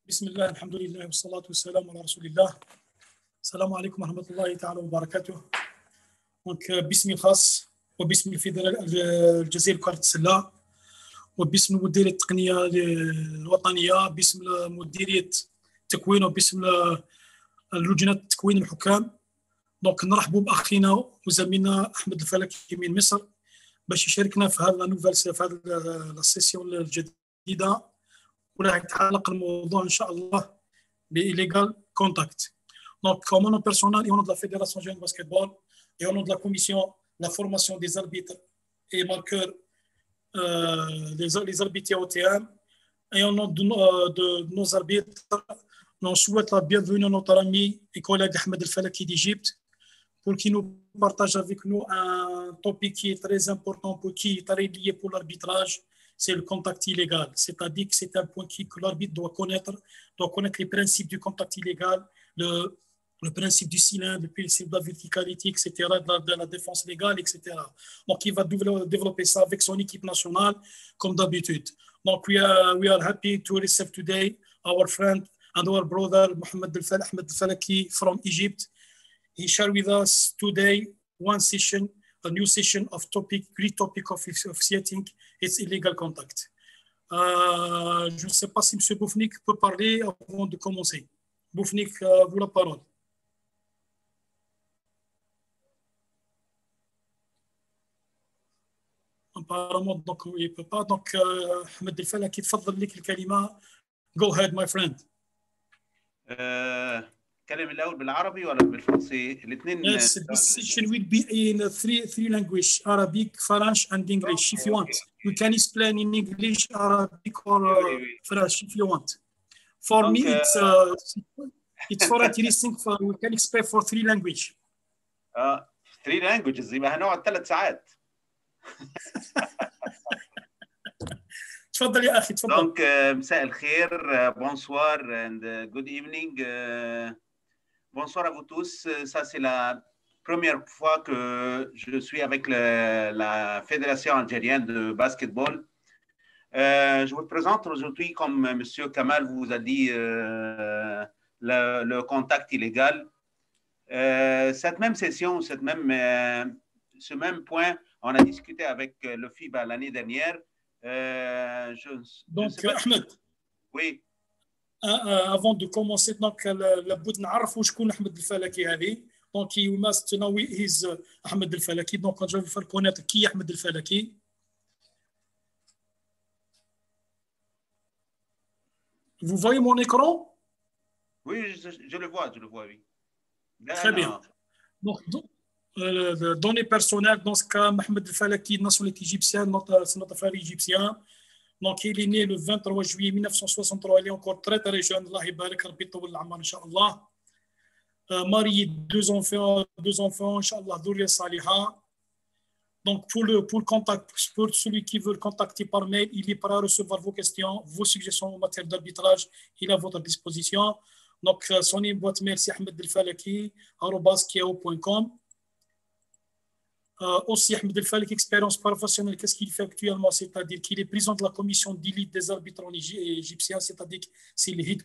بسم الله الحمد لله والصلاة والسلام على رسول الله. السلام عليكم ورحمة الله تعالى وبركاته. دونك باسمي الخاص وباسم الفيدرالية الجزائرية لكرة السلة وباسم مديرية التقنية الوطنية باسم مديرية التكوين وباسم لجنة تكوين الحكام. دونك نرحبوا بأخينا وزميلنا أحمد الفلكي من مصر باش يشاركنا في هذا نوفيل في هذا السيسيون الجديدة وراح يتعلق الموضوع ان شاء الله بإليغال كونتاكت. Donc, comme nom personnel et au nom de la Fédération Jeune Basketball et au nom de la Commission de la formation des arbitres et marqueurs, les arbitres OTM, et au nom de nos arbitres, on souhaite la bienvenue à notre ami et collègue Ahmed El-Falaki d'Égypte pour qu'il nous partage avec nous un topic qui est très important, qui est très lié pour l'arbitrage. C'est le contact illégal. C'est-à-dire que c'est un point que l'arbitre doit connaître les principes du contact illégal, le principe du cylindre, le principe de la verticalité, etc., de la défense légale, etc. Donc, il va développer ça avec son équipe nationale, comme d'habitude. Donc, we are happy to receive today our friend and our brother, Ahmed El-Falaki from Egypt. He shared with us today one session, a new session of great topic of officiating, it's illegal contact. Je ne sais pas si M. Boufnik peut parler avant de commencer. Boufnik, vous la parole. Apparemment, donc, il ne peut pas. Donc, Ahmed El-Falaki, تفضل لك الكلمة. Go ahead, my friend. كلم الأول بالعربي ولا بالفرنسي؟ الاثنين. Yes, this session will be in three languages, Arabic, French, and English. If you want, we can explain in English, Arabic, or French if you want. For me, it's for interesting. We can explain for three languages. Three languages يبقى هنقعد 3 ساعات. تفضل يا أخي تفضل. Donc مساء الخير, bonsoir and good evening. Bonsoir à vous tous. Ça, c'est la première fois que je suis avec la Fédération algérienne de basketball. Je vous présente aujourd'hui, comme M. Kamal vous a dit, le contact illégal. Cette même session, ce même point, on a discuté avec le FIBA l'année dernière. Donc, Ahmed. Oui. Avant de commencer, donc, لابد نعرفوا شكون أحمد الفلكي هذه. Donc, you must know he's أحمد الفلكي. Donc, je vais vous faire connaître qui est أحمد الفلكي. Vous voyez mon écran? Oui, je le vois, oui. Très bien. Donc, données personnelles, dans ce cas, Ahmed El-Falaki, nationalité égyptienne, c'est notre frère égyptien. Donc, il est né le 23 juillet 1963. Il est encore très, très jeune. Allah يبارك ربي يطول العمر إن شاء الله. Marié, deux enfants, Inch'Allah, ذرية صالحة. Donc, pour celui qui veut le contacter par mail, il est prêt à recevoir vos questions, vos suggestions en matière d'arbitrage. Il est à votre disposition. Donc, son boîte mail, c'est ahmedelfalaki@kiao.com. Aussi, Ahmed El-Falaki, expérience professionnelle, qu'est-ce qu'il fait actuellement? C'est-à-dire qu'il est président de la commission d'élite des arbitres égyptiens, c'est-à-dire que c'est le head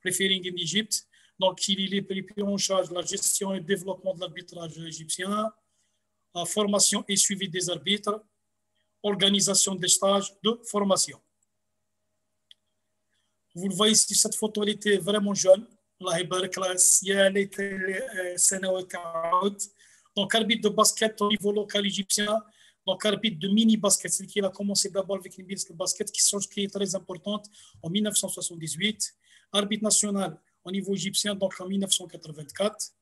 referring in Egypt. Donc, il est pris en charge de la gestion et le développement de l'arbitrage égyptien, formation et suivi des arbitres, organisation des stages de formation. Vous le voyez ici, cette photo, elle était vraiment jeune. Allah يبارك لها السيالة سنوات تعود. Donc, arbitre de basket au niveau local égyptien, donc arbitre de mini-basket, c'est qu'il a commencé d'abord avec une de basket qui est très importante en 1978, arbitre national au niveau égyptien, donc en 1984.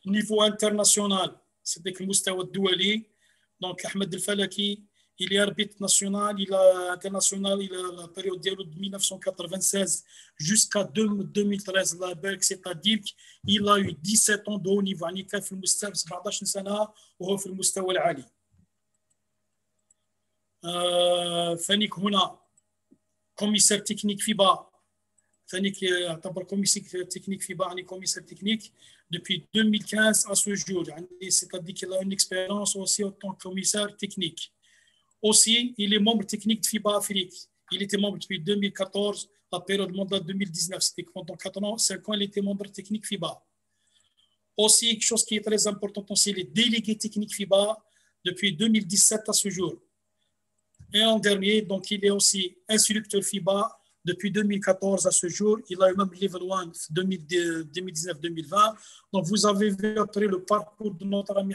Au niveau international, c'était le Moustawa Douali, donc Ahmed El-Falaki, il est arbitre national, international, il a la période de 1996 jusqu'à 2013, c'est-à-dire qu'il a eu 17 ans de haut niveau. يعني كان في المستوى 17 سنة وهو في المستوى العالي. فانيك هنا كوميسار تكنيك فيبا. فانيك يعتبر كوميسار تكنيك فيبا يعني كوميسار تكنيك depuis 2015 à ce jour. C'est-à-dire qu'il a une expérience aussi en tant que commissaire technique. Aussi, il est membre technique de FIBA Afrique. Il était membre depuis 2014, la période mandat 2019. C'était pendant 4 ans, 5 ans, il était membre technique FIBA. Aussi, quelque chose qui est très important, c'est les délégués techniques FIBA depuis 2017 à ce jour. Et en dernier, donc, il est aussi instructeur FIBA depuis 2014 à ce jour. Il a eu même Level 1 2019-2020. Donc, vous avez vu après le parcours de notre ami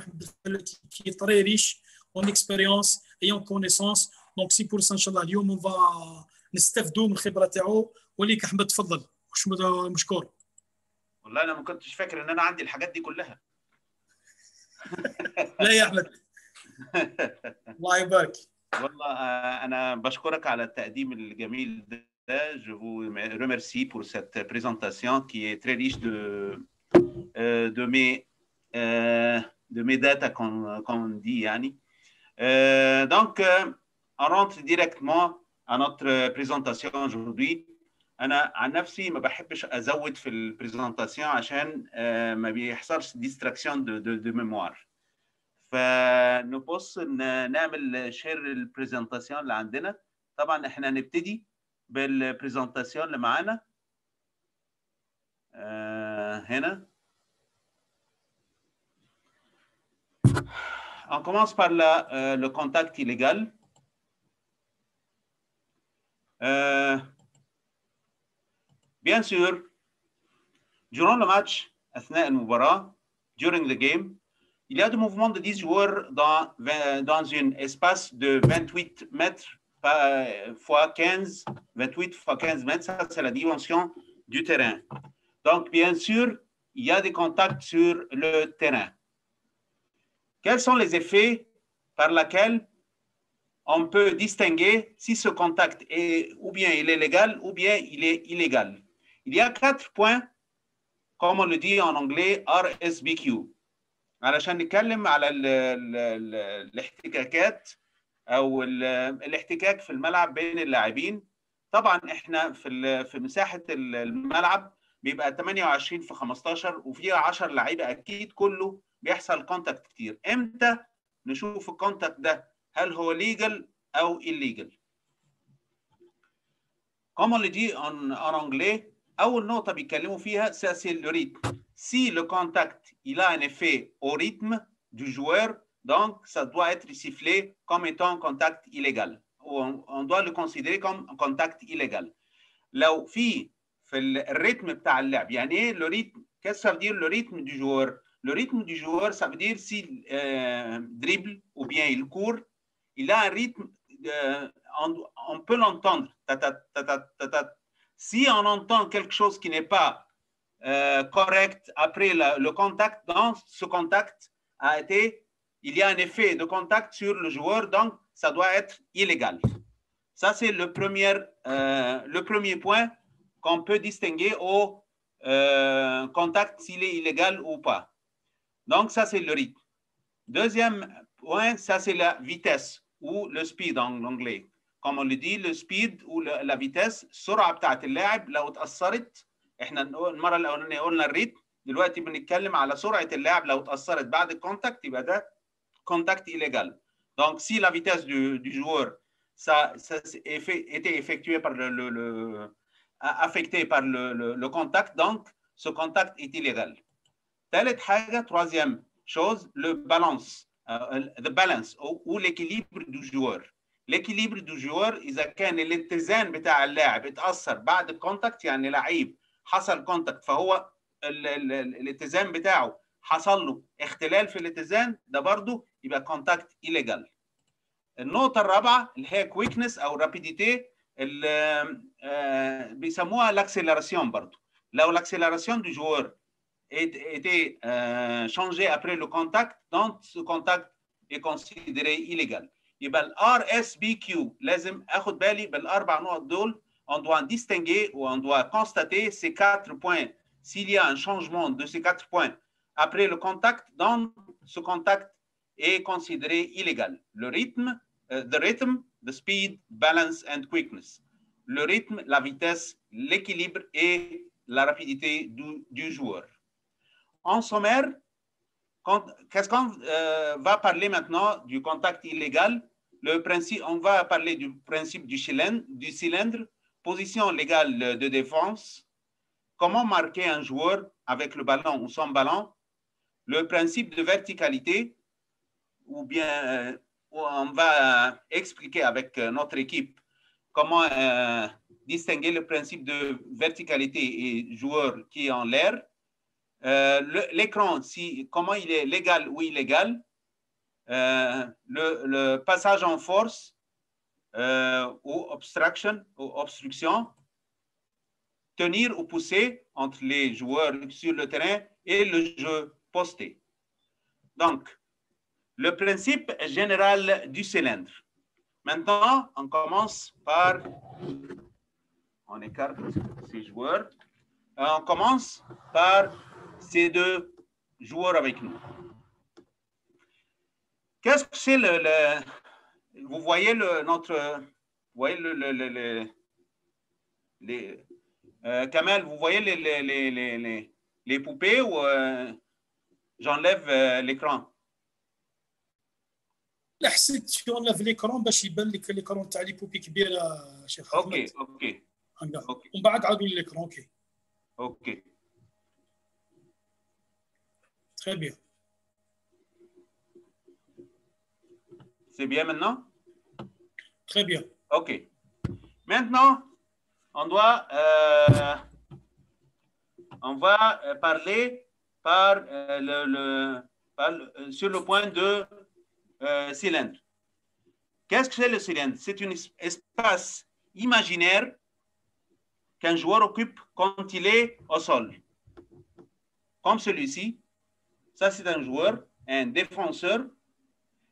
qui est très riche en expérience et en connaissance. Donc, c'est pour ça, Inch'Allah, اليوم on va نستفدوا من الخبرة تاعو. وليك أحمد تفضل. مشكور. والله أنا ما كنتش فاكر إن أنا عندي الحاجات دي كلها. لا يا أحمد. الله يبارك. والله أنا بشكرك على التقديم الجميل ده. Je vous remercie pour cette présentation qui est très riche de mes dates, comme on dit. Yani. Donc, on rentre directement à notre présentation aujourd'hui. أنا عن نفسي ما بحبش أزود في البرزنتاسيون عشان ما بيحصلش distraction de mémoire. فنبص نعمل شير البرزنتاسيون اللي عندنا. طبعا احنا هنبتدي بالبرزنتاسيون اللي معانا هنا. On commence par le contact illégal. Bien sûr, durant le match, أثناء المباراة, during the game, il y a des mouvements de 10 joueurs dans un espace de 28 mètres fois 15, 28 fois 15 mètres, ça c'est la dimension du terrain. Donc, bien sûr, il y a des contacts sur le terrain. Quels sont les effets par lesquels on peut distinguer si ce contact est ou bien il est légal ou bien il est illégal? Il y a 4 points, comme on le dit en anglais, RSBQ. علشان نتكلم على الاحتكاكات او الاحتكاك في الملعب بين اللاعبين. طبعا احنا في مساحه الملعب بيبقى 28 في 15 وفي 10 لعيبه، اكيد كله بيحصل كونتاكت كتير. امتى نشوف الكونتاكت ده هل هو ليجل او illegal؟ Comme on le dit en anglais, اول نقطه بيتكلموا فيها c'est le rythme. Si le contact il a un effet au rythme du joueur, donc ça doit être sifflé comme étant un contact illégal. On doit le considérer comme un contact illégal. لو في الريتم بتاع اللعب، يعني ايه le rythme? Qu'est-ce que ça veut dire le rythme du joueur? Le rythme du joueur, ça veut dire s'il dribble ou bien il court, il a un rythme, on peut l'entendre. Si on entend quelque chose qui n'est pas correct après le contact, dans ce contact a été, il y a un effet de contact sur le joueur, donc ça doit être illégal. Ça, c'est le premier point qu'on peut distinguer au contact s'il est illégal ou pas. Donc, ça, c'est le rythme. Deuxième point, ça, c'est la vitesse ou le speed en anglais. Comme on le dit, le speed ou la vitesse, السرعة بتاعت اللاعب لو اتأثرت. احنا المره الاولانيه قلنا الريتم، دلوقتي بنتكلم على سرعه اللاعب لو اتاثرت بعد الكونتاكت يبقى ده كونتاكت illégal. Donc si la vitesse du joueur ça était effectué par affecté par le contact, donc ce contact est illégal. ثالث حاجه، troisième chose, le balance, the balance ou l'équilibre du joueur. l'équilibre du joueur اذا كان الاتزان بتاع اللاعب اتاثر بعد الكونتاكت، يعني لعيب حصل كونتاكت فهو الاتزان بتاعه حصل له اختلال في الاتزان، ده برضه يبقى كونتاكت illégal. النقطة الرابعة اللي هي كويكنس أو رابيديتي، بيسموها l'accélération برضه. لو l'accélération du joueur était changée après le contact, donc ce contact est considéré illégal. يبقى ال RSBQ لازم آخد بالي بالأربع نقط دول. On doit distinguer ou on doit constater ces 4 points. S'il y a un changement de ces 4 points après le contact, donc ce contact est considéré illégal. Le rythme, the rhythm, the speed, balance and quickness. Le rythme, la vitesse, l'équilibre et la rapidité du joueur. En sommaire, qu'est-ce qu'on va parler maintenant du contact illégal? on va parler du principe du cylindre, position légale de défense, comment marquer un joueur avec le ballon ou sans ballon, le principe de verticalité, ou bien on va expliquer avec notre équipe comment distinguer le principe de verticalité et joueur qui est en l'air, l'écran, comment il est légal ou illégal, le passage en force ou obstruction, tenir ou pousser entre les joueurs sur le terrain et le jeu posté. Donc, le principe général du cylindre. Maintenant, on commence par, on écarte ces joueurs, on commence par ces deux joueurs avec nous. Qu'est-ce que c'est vous voyez Kamel, vous voyez les poupées ou j'enlève l'écran? لا حسيت شلون في الاكران باش يبان لك الاكران تاع لي بوبي كبيره شيخ احمد. اوكي ومن بعد عادوا للاكران. اوكي très bien. C'est bien maintenant? Très bien. OK. Maintenant, on va parler sur le point de cylindre. Qu'est-ce que c'est le cylindre? C'est un espace imaginaire qu'un joueur occupe quand il est au sol. Comme celui-ci. Ça, c'est un joueur, un défenseur.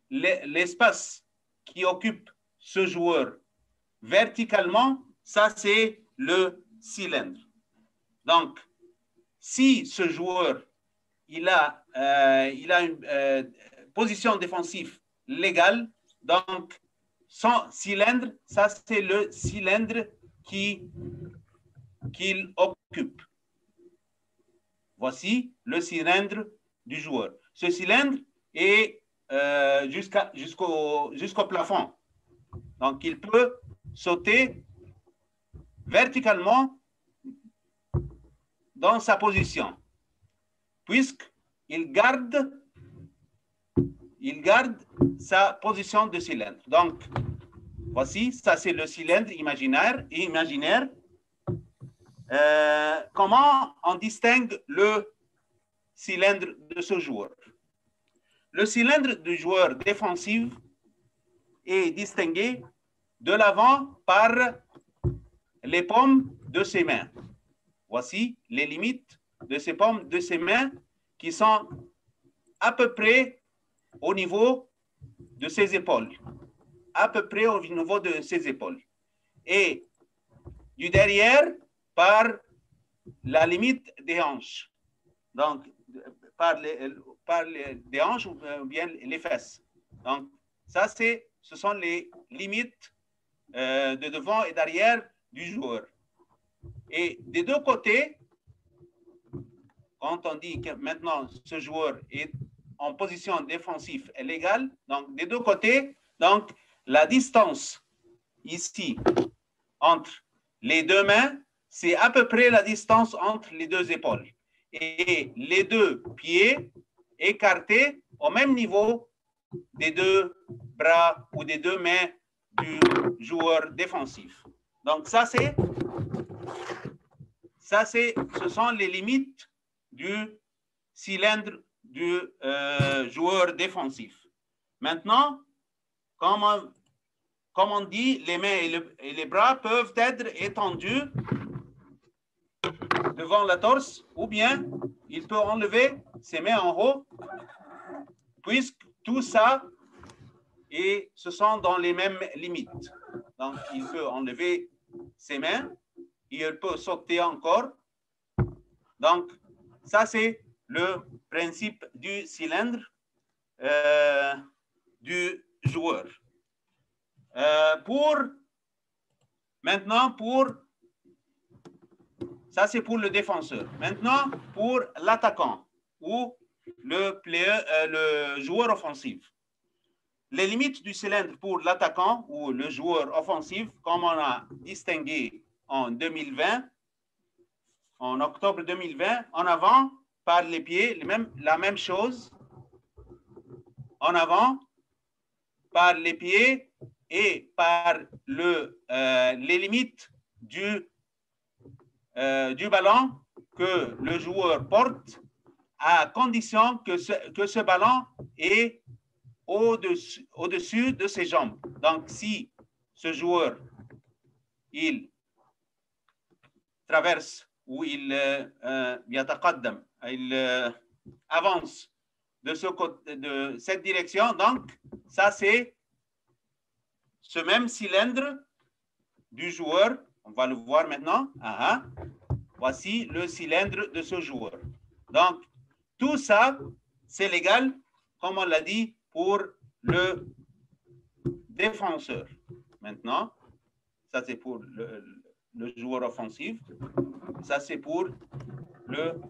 L'espace qui occupe ce joueur verticalement, ça, c'est le cylindre. Donc, si ce joueur, il a une position défensive légale, donc son cylindre, ça, c'est le cylindre qu'il occupe. Voici le cylindre du joueur. Ce cylindre est jusqu'au plafond. Donc, il peut sauter verticalement dans sa position, puisqu'il garde sa position de cylindre. Donc, voici, ça c'est le cylindre imaginaire. Comment on distingue le cylindre de ce joueur? Le cylindre du joueur défensif est distingué de l'avant par les paumes de ses mains. Voici les limites de ces paumes de ses mains qui sont à peu près au niveau de ses épaules. À peu près au niveau de ses épaules. Et du derrière par la limite des hanches. Donc, par les hanches ou bien les fesses. Donc, ça, ce sont les limites de devant et derrière du joueur. Et des deux côtés, quand on dit que maintenant ce joueur est en position défensive et légale, donc des deux côtés, donc la distance ici entre les deux mains, c'est à peu près la distance entre les deux épaules. Et les deux pieds écartés au même niveau des deux bras ou des deux mains du joueur défensif. Donc ce sont les limites du cylindre du joueur défensif. Maintenant, comme on dit, les mains et les bras peuvent être étendus devant la torse, ou bien il peut enlever ses mains en haut, puisque tout ça, et ce sont dans les mêmes limites. Donc, il peut enlever ses mains, il peut sauter encore. Donc, ça, c'est le principe du cylindre du joueur. Ça, c'est pour le défenseur. Maintenant, pour l'attaquant ou le joueur offensif. les limites du cylindre pour l'attaquant ou le joueur offensif, comme on a distingué en 2020, en octobre 2020, en avant, par les pieds, la même chose, en avant, par les pieds et par les limites du ballon que le joueur porte, à condition que ce ballon est au-dessus de ses jambes. Donc, si ce joueur, il traverse ou il avance de cette direction, donc ça c'est ce même cylindre du joueur. On va le voir maintenant. Voici le cylindre de ce joueur. Donc, tout ça, c'est légal, comme on l'a dit, pour le défenseur. Maintenant, ça c'est pour le joueur offensif. Ça c'est pour le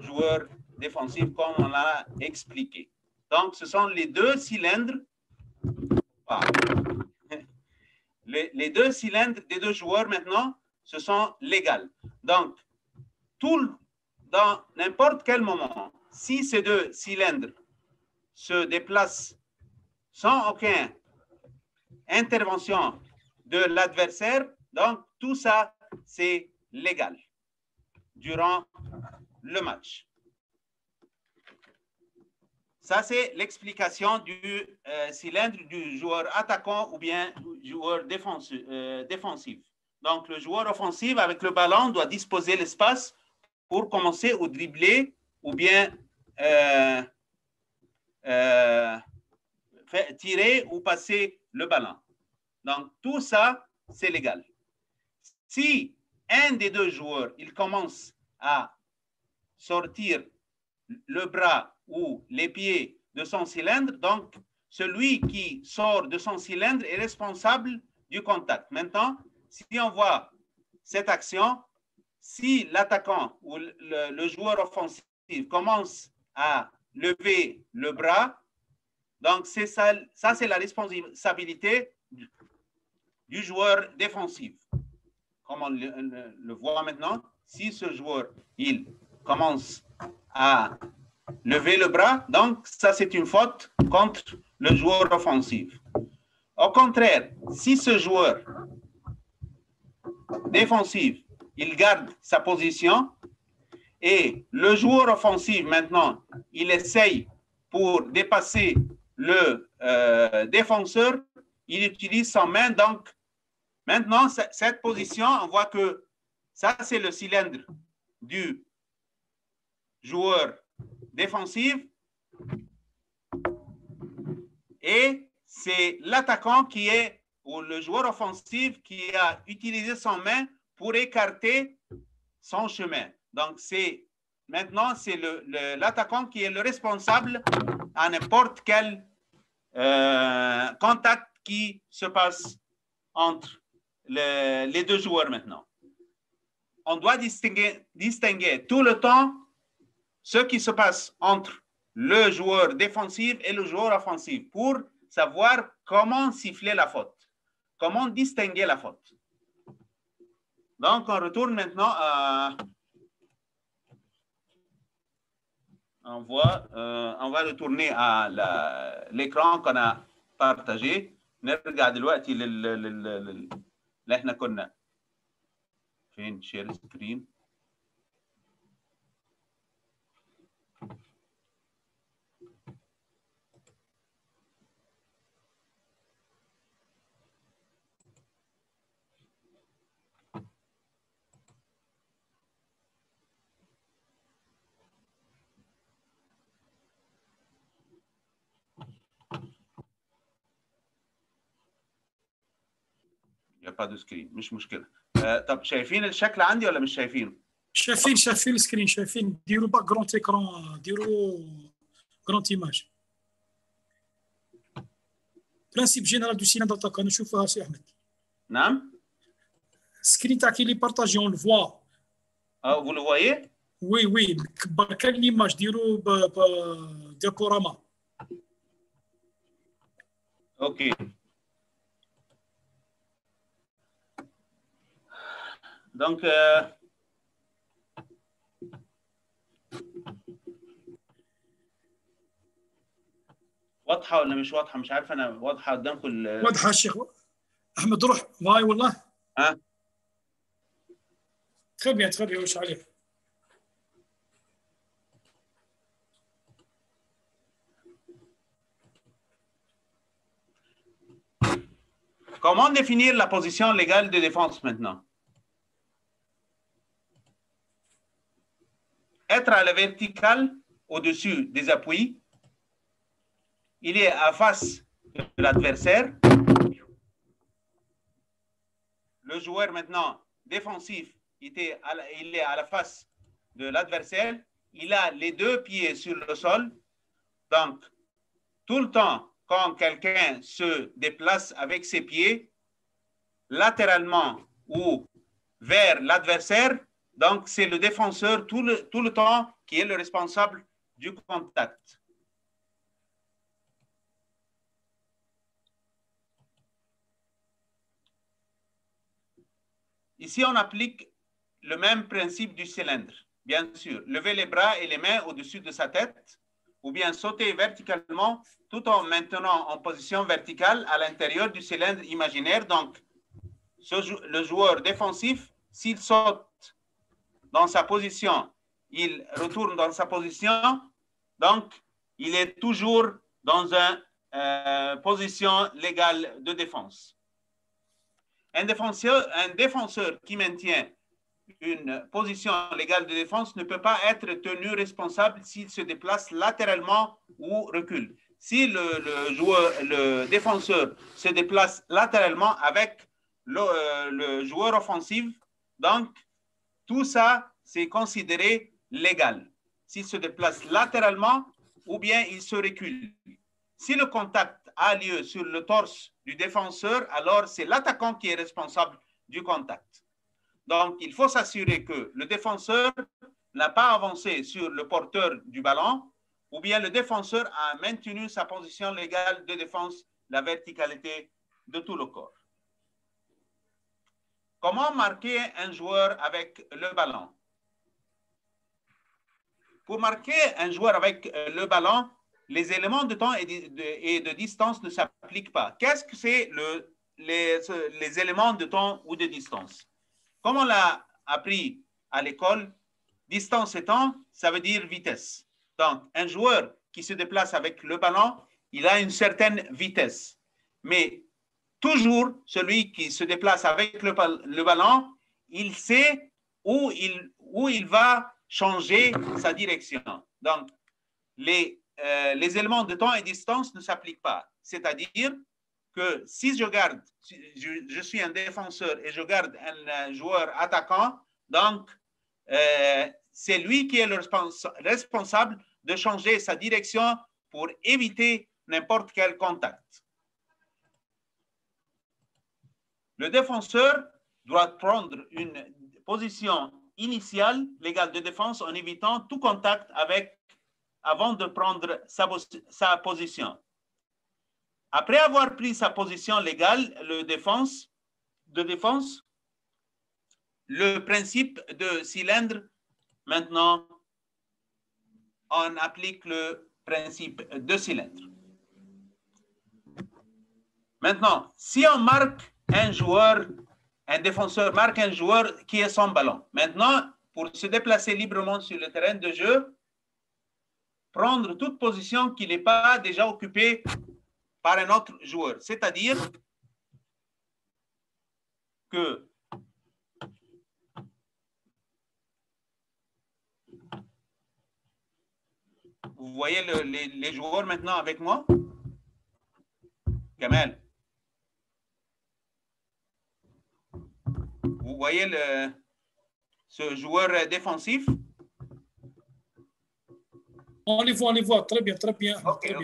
joueur défensif, comme on l'a expliqué. Donc, ce sont les deux cylindres. Les deux cylindres des deux joueurs maintenant, ce sont légaux. Donc, dans n'importe quel moment, si ces deux cylindres se déplacent sans aucune intervention de l'adversaire, donc tout ça, c'est légal durant le match. Ça, c'est l'explication du cylindre du joueur attaquant ou bien du joueur défensif. Donc, le joueur offensif avec le ballon doit disposer l'espace pour commencer ou dribbler ou bien tirer ou passer le ballon. Donc, tout ça, c'est légal. Si un des deux joueurs, il commence à sortir le bras ou les pieds de son cylindre, donc celui qui sort de son cylindre est responsable du contact. Maintenant, si on voit cette action, si l'attaquant ou le joueur offensif commence à lever le bras, donc c'est ça c'est la responsabilité du joueur défensif. Comme on le voit maintenant, si ce joueur, il commence à lever le bras, donc ça c'est une faute contre le joueur offensif. Au contraire, si ce joueur défensif, il garde sa position et le joueur offensif maintenant, il essaye pour dépasser le défenseur, il utilise sa main. Donc maintenant, cette position, on voit que ça c'est le cylindre du joueur défensif et c'est l'attaquant qui est, ou le joueur offensif qui a utilisé son main pour écarter son chemin. Donc, maintenant, c'est l'attaquant qui est le responsable à n'importe quel contact qui se passe entre les deux joueurs maintenant. On doit distinguer tout le temps ce qui se passe entre le joueur défensif et le joueur offensif pour savoir comment siffler la faute, comment distinguer la faute. Donc, on retourne maintenant à... On va retourner à l'écran qu'on a partagé. نرجع دلوقتي اللي احنا كنا فين شير سكرين. Il n'y a pas de screen, مش مشكلة. طب شايفين الشكل عندي ولا مش شايفينه؟ شايفين السكرين، شايفين. ديروا باك جراند ايكران، ديروا جراند ايماج. برانسيب جينيرال دو سيلندر اتاك نشوفها سي احمد. نعم. السكرين تاعك اللي بارطاجي اون فوا. vous le voyez؟ وي كبر كان ليماج، ديروا ديكوراما. OK. Donc, واضحة ولا مش واضحة؟ مش عارف أنا واضحة قدامكم واضحة الشيخ أحمد روح واي والله. ها؟ تخبي وش عليك. Comment définir la position légale de défense maintenant? Être à la verticale au-dessus des appuis, il est à face de l'adversaire. Le joueur maintenant défensif, il est à la face de l'adversaire. Il a les deux pieds sur le sol. Donc, tout le temps, quand quelqu'un se déplace avec ses pieds latéralement ou vers l'adversaire, donc c'est le défenseur tout le temps qui est le responsable du contact. Ici, on applique le même principe du cylindre. Bien sûr, lever les bras et les mains au-dessus de sa tête ou bien sauter verticalement tout en maintenant en position verticale à l'intérieur du cylindre imaginaire. Donc, le joueur défensif, s'il saute dans sa position, il retourne dans sa position, donc il est toujours dans une position légale de défense. Un défenseur qui maintient une position légale de défense ne peut pas être tenu responsable s'il se déplace latéralement ou recule. Si le défenseur se déplace latéralement avec le joueur offensif, donc tout ça, c'est considéré légal. S'il se déplace latéralement ou bien il se recule. Si le contact a lieu sur le torse du défenseur, alors c'est l'attaquant qui est responsable du contact. Donc, il faut s'assurer que le défenseur n'a pas avancé sur le porteur du ballon ou bien le défenseur a maintenu sa position légale de défense, la verticalité de tout le corps. Comment marquer un joueur avec le ballon? Pour marquer un joueur avec le ballon, les éléments de temps et de distance ne s'appliquent pas. Qu'est-ce que c'est les éléments de temps ou de distance? Comme on l'a appris à l'école, distance et temps, ça veut dire vitesse. Donc, un joueur qui se déplace avec le ballon, il a une certaine vitesse. Mais toujours, celui qui se déplace avec le ballon, il sait où il va changer sa direction. Donc, les éléments de temps et distance ne s'appliquent pas. C'est-à-dire que si je suis un défenseur et je garde un joueur attaquant, donc c'est lui qui est le responsable de changer sa direction pour éviter n'importe quel contact. Le défenseur doit prendre une position initiale légale de défense en évitant tout contact avant de prendre sa position. Après avoir pris sa position légale de défense, le principe de cylindre, maintenant, on applique le principe de cylindre. Maintenant, si on marque un défenseur marque un joueur qui est sans ballon. Maintenant, pour se déplacer librement sur le terrain de jeu, prendre toute position qui n'est pas déjà occupée par un autre joueur. C'est-à-dire que vous voyez les joueurs maintenant avec moi? Kamel. Vous voyez ce joueur défensif? On les voit, très bien. Ok.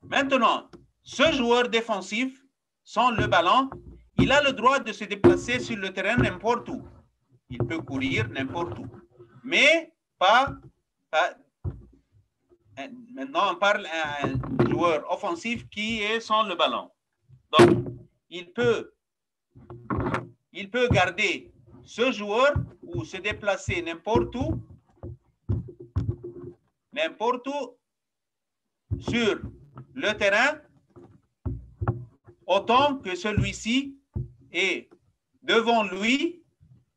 Maintenant, ce joueur défensif, sans le ballon, il a le droit de se déplacer sur le terrain n'importe où. Il peut courir n'importe où. Mais pas Maintenant, on parle d'un joueur offensif qui est sans le ballon. Donc, il peut garder ce joueur ou se déplacer n'importe où sur le terrain, autant que celui-ci est devant lui,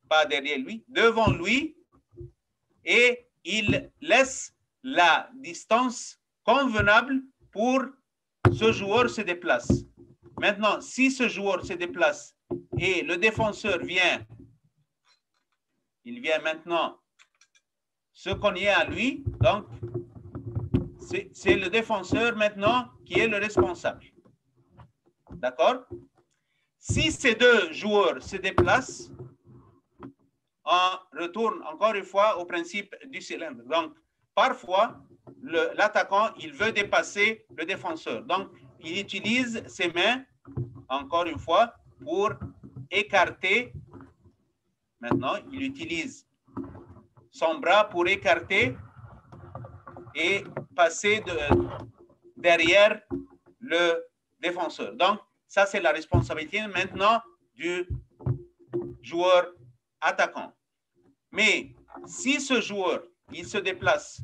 pas derrière lui, devant lui, et il laisse la distance convenable pour ce joueur se déplace. Maintenant, si ce joueur se déplace et le défenseur vient, il vient maintenant se cogner à lui, donc c'est le défenseur maintenant qui est le responsable. D'accord? Si ces deux joueurs se déplacent, on retourne encore une fois au principe du cylindre. Donc, parfois, l'attaquant, il veut dépasser le défenseur. Donc, il utilise ses mains, encore une fois, pour écarter. Maintenant, il utilise son bras pour écarter et passer derrière le défenseur. Donc, ça, c'est la responsabilité maintenant du joueur attaquant. Mais si ce joueur, il se déplace,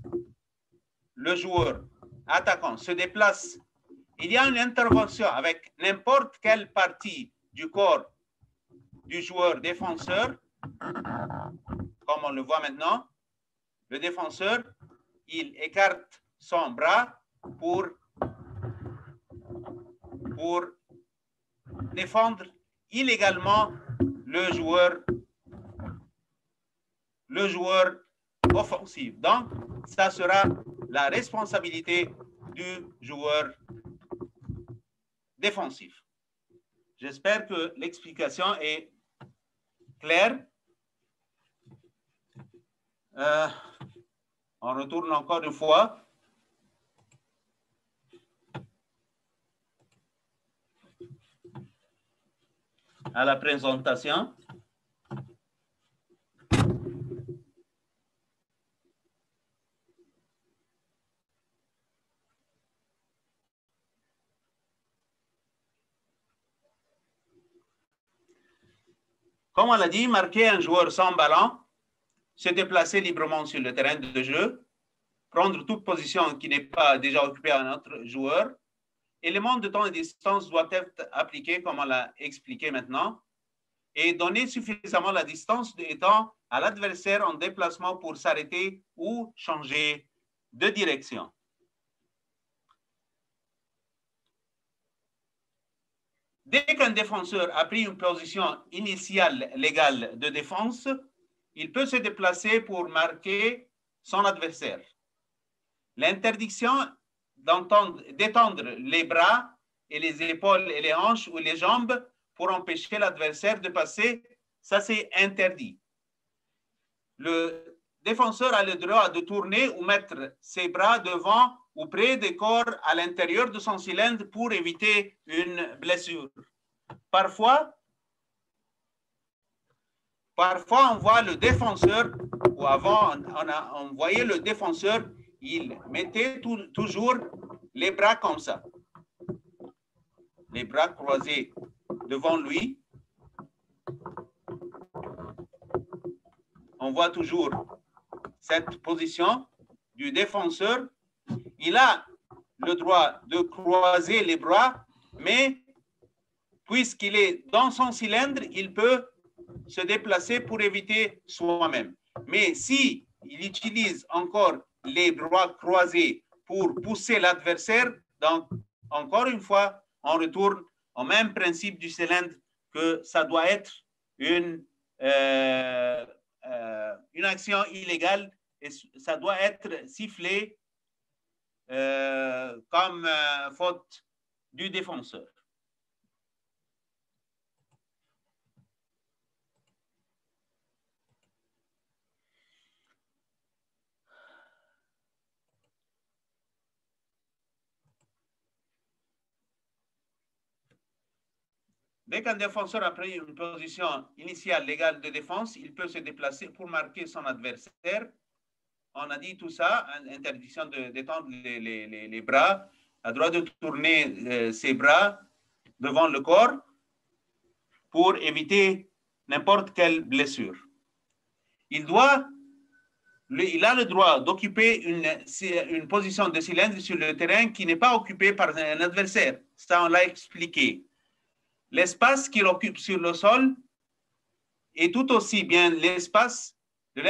le joueur attaquant se déplace, il y a une intervention avec n'importe quelle partie du corps du joueur défenseur, comme on le voit maintenant, le défenseur, il écarte son bras pour défendre illégalement le joueur offensif. Donc, ça sera la responsabilité du joueur défensif. J'espère que l'explication est claire. On retourne encore une fois. À la présentation. Comme on l'a dit, marquer un joueur sans ballon, se déplacer librement sur le terrain de jeu, prendre toute position qui n'est pas déjà occupée à un autre joueur. Éléments de temps et distance doivent être appliqués, comme on l'a expliqué maintenant, et donner suffisamment la distance étant à l'adversaire en déplacement pour s'arrêter ou changer de direction. Dès qu'un défenseur a pris une position initiale légale de défense, il peut se déplacer pour marquer son adversaire. L'interdiction d'étendre les bras et les épaules et les hanches ou les jambes pour empêcher l'adversaire de passer, ça c'est interdit. Le défenseur a le droit de tourner ou mettre ses bras devant ou près des corps à l'intérieur de son cylindre pour éviter une blessure. Parfois, on voit le défenseur, ou avant, on voyait le défenseur, il mettait toujours les bras comme ça. Les bras croisés devant lui. On voit toujours cette position du défenseur. Il a le droit de croiser les bras, mais puisqu'il est dans son cylindre, il peut se déplacer pour éviter soi-même. Mais si il utilise encore les bras croisés pour pousser l'adversaire, donc encore une fois, on retourne au même principe du cylindre que ça doit être une action illégale et ça doit être sifflé comme faute du défenseur. Dès qu'un défenseur a pris une position initiale légale de défense, il peut se déplacer pour marquer son adversaire on a dit tout ça, interdiction d'étendre les bras, a droit de tourner ses bras devant le corps pour éviter n'importe quelle blessure. Il a le droit d'occuper une position de cylindre sur le terrain qui n'est pas occupée par un adversaire. Ça, on l'a expliqué. L'espace qu'il occupe sur le sol est tout aussi bien l'espace de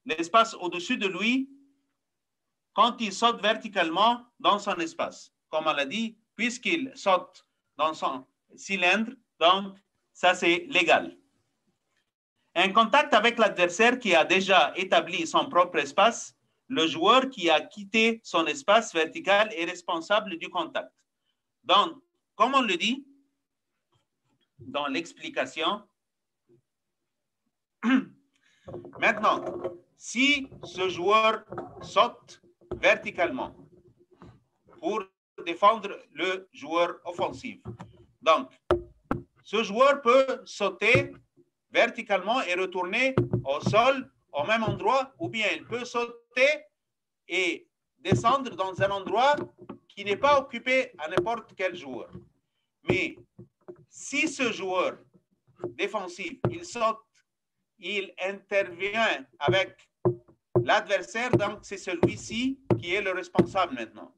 l'espace au-dessus de lui quand il saute verticalement dans son espace. Comme on l'a dit, puisqu'il saute dans son cylindre, donc ça c'est légal. Un contact avec l'adversaire qui a déjà établi son propre espace, le joueur qui a quitté son espace vertical est responsable du contact. Donc, comme on le dit dans l'explication, maintenant, si ce joueur saute verticalement pour défendre le joueur offensif, donc ce joueur peut sauter verticalement et retourner au sol au même endroit, ou bien il peut sauter et descendre dans un endroit qui n'est pas occupé à n'importe quel joueur. Mais si ce joueur défensif, il saute, il intervient avec l'adversaire, donc c'est celui-ci qui est le responsable maintenant.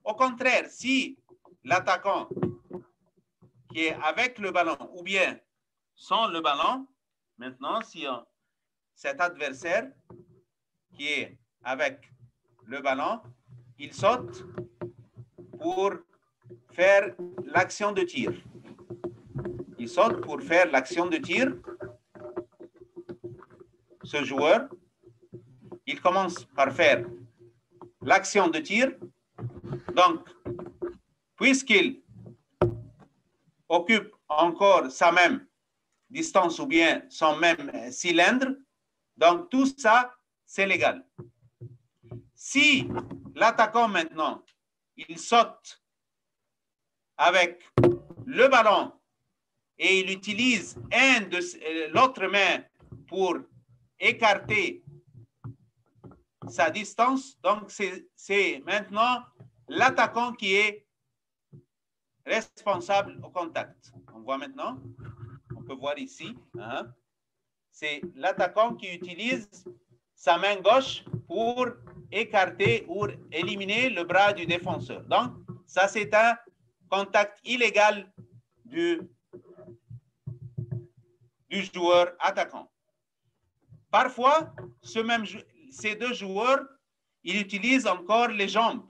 Au contraire, si l'attaquant qui est avec le ballon ou bien sans le ballon, maintenant, si cet adversaire qui est avec le ballon, il saute pour faire l'action de tir. Il saute pour faire l'action de tir. Ce joueur, il commence par faire l'action de tir. Donc, puisqu'il occupe encore sa même distance ou bien son même cylindre, donc tout ça, c'est légal. Si l'attaquant maintenant, il saute avec le ballon et il utilise l'autre main pour écarter sa distance, donc c'est maintenant l'attaquant qui est responsable au contact. On voit maintenant, on peut voir ici, hein? C'est l'attaquant qui utilise sa main gauche pour écarter ou éliminer le bras du défenseur. Donc, ça c'est un contact illégal du joueur attaquant. Parfois, ces deux joueurs, ils utilisent encore les jambes.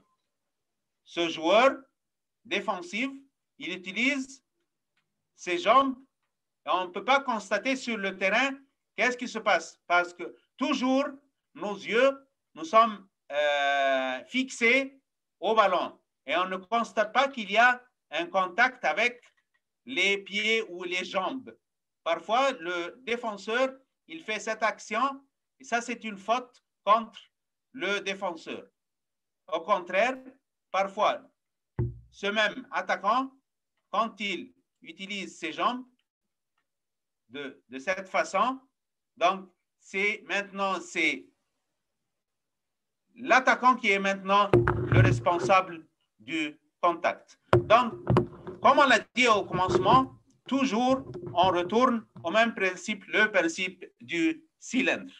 Ce joueur défensif, il utilise ses jambes. Et on ne peut pas constater sur le terrain qu'est-ce qui se passe. Parce que toujours, nos yeux, nous sommes fixés au ballon. Et on ne constate pas qu'il y a un contact avec les pieds ou les jambes. Parfois, le défenseur, il fait cette action et ça, c'est une faute contre le défenseur. Au contraire, parfois, ce même attaquant, quand il utilise ses jambes de cette façon, donc c'est l'attaquant qui est maintenant le responsable du contact. Donc, comme on l'a dit au commencement, toujours on retourne au même principe, le principe du cylindre.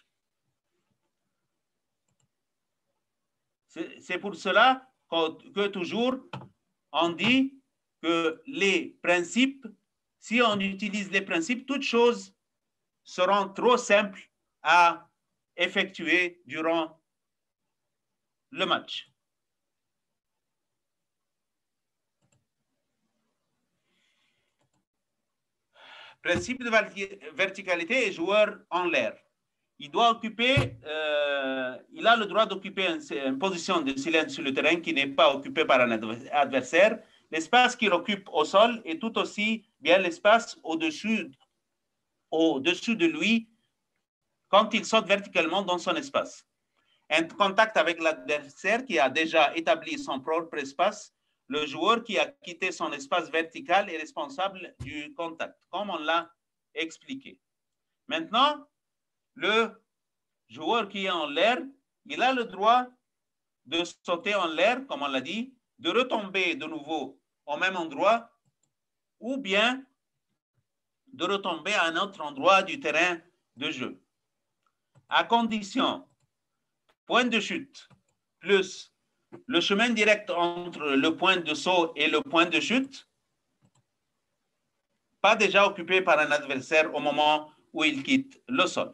C'est pour cela que toujours on dit que les principes, si on utilise les principes, toutes choses seront trop simples à effectuer durant le match. Principe de verticalité et joueur en l'air. Il doit occuper, il a le droit d'occuper une position de cylindre sur le terrain qui n'est pas occupée par un adversaire. L'espace qu'il occupe au sol est tout aussi bien l'espace au-dessus de lui quand il saute verticalement dans son espace. Un contact avec l'adversaire qui a déjà établi son propre espace, le joueur qui a quitté son espace vertical est responsable du contact, comme on l'a expliqué. Maintenant, le joueur qui est en l'air, il a le droit de sauter en l'air, comme on l'a dit, de retomber de nouveau au même endroit, ou bien de retomber à un autre endroit du terrain de jeu. À condition, point de chute plus le chemin direct entre le point de saut et le point de chute, pas déjà occupé par un adversaire au moment où il quitte le sol.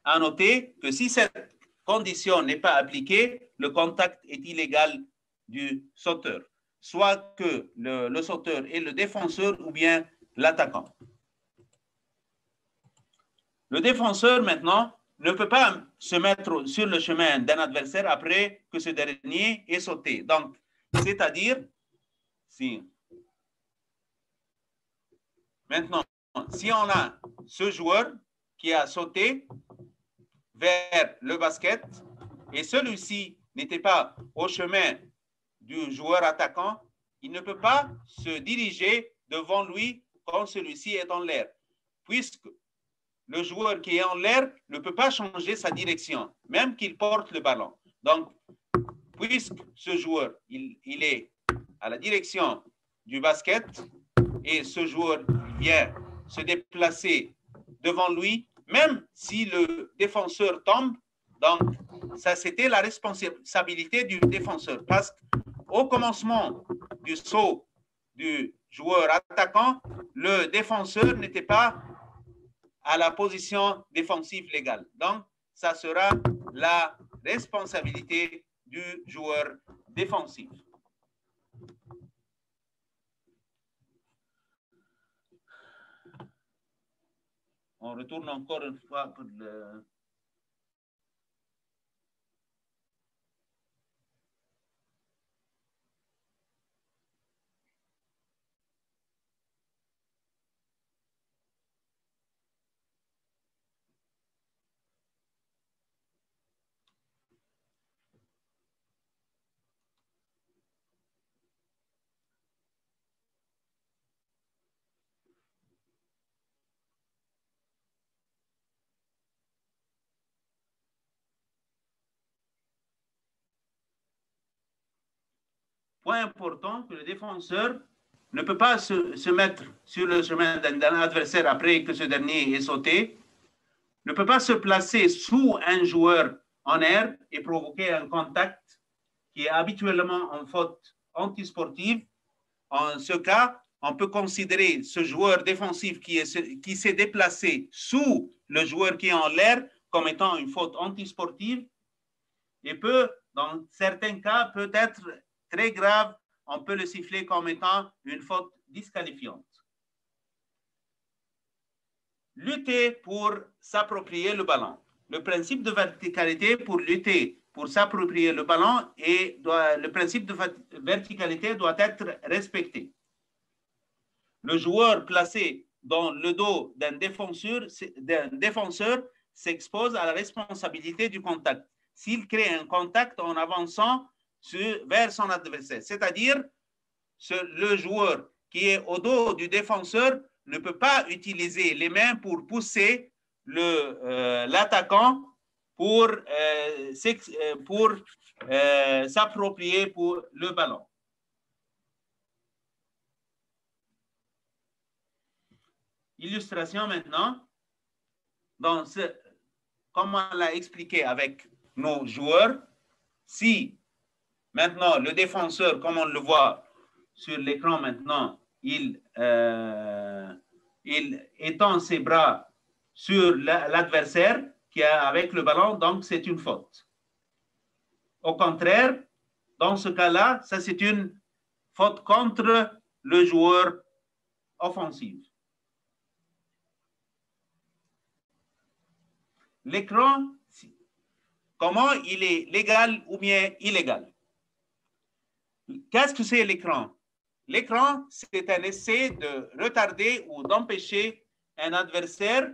À noter que si cette condition n'est pas appliquée, le contact est illégal du sauteur, soit que le sauteur est le défenseur ou bien l'attaquant. Le défenseur, maintenant, ne peut pas se mettre sur le chemin d'un adversaire après que ce dernier ait sauté. Donc, c'est-à-dire, si maintenant, si on a ce joueur qui a sauté vers le basket et celui-ci n'était pas au chemin du joueur attaquant, il ne peut pas se diriger devant lui quand celui-ci est en l'air, puisque le joueur qui est en l'air ne peut pas changer sa direction, même qu'il porte le ballon. Donc, puisque ce joueur, il est à la direction du basket et ce joueur vient se déplacer devant lui, même si le défenseur tombe, donc ça c'était la responsabilité du défenseur, parce qu'au commencement du saut du joueur attaquant, le défenseur n'était pas à la position défensive légale. Donc, ça sera la responsabilité du joueur défensif. On retourne encore une fois pour le... Point important que le défenseur ne peut pas se mettre sur le chemin d'un adversaire après que ce dernier ait sauté, ne peut pas se placer sous un joueur en air et provoquer un contact qui est habituellement en faute antisportive. En ce cas, on peut considérer ce joueur défensif qui s'est déplacé sous le joueur qui est en l'air comme étant une faute antisportive et peut, dans certains cas, peut être très grave, on peut le siffler comme étant une faute disqualifiante. Lutter pour s'approprier le ballon. Le principe de verticalité pour lutter pour s'approprier le ballon et le principe de verticalité doit être respecté. Le joueur placé dans le dos d'un défenseur s'expose à la responsabilité du contact. S'il crée un contact en avançant vers son adversaire, c'est-à-dire le joueur qui est au dos du défenseur ne peut pas utiliser les mains pour pousser l'attaquant pour s'approprier pour le ballon. Illustration maintenant, comme on l'a expliqué avec nos joueurs, si maintenant le défenseur, comme on le voit sur l'écran maintenant, il étend ses bras sur l'adversaire qui est avec le ballon, donc c'est une faute. Au contraire, dans ce cas-là, ça c'est une faute contre le joueur offensif. L'écran, comment il est légal ou bien illégal? Qu'est-ce que c'est l'écran? L'écran, c'est un essai de retarder ou d'empêcher un adversaire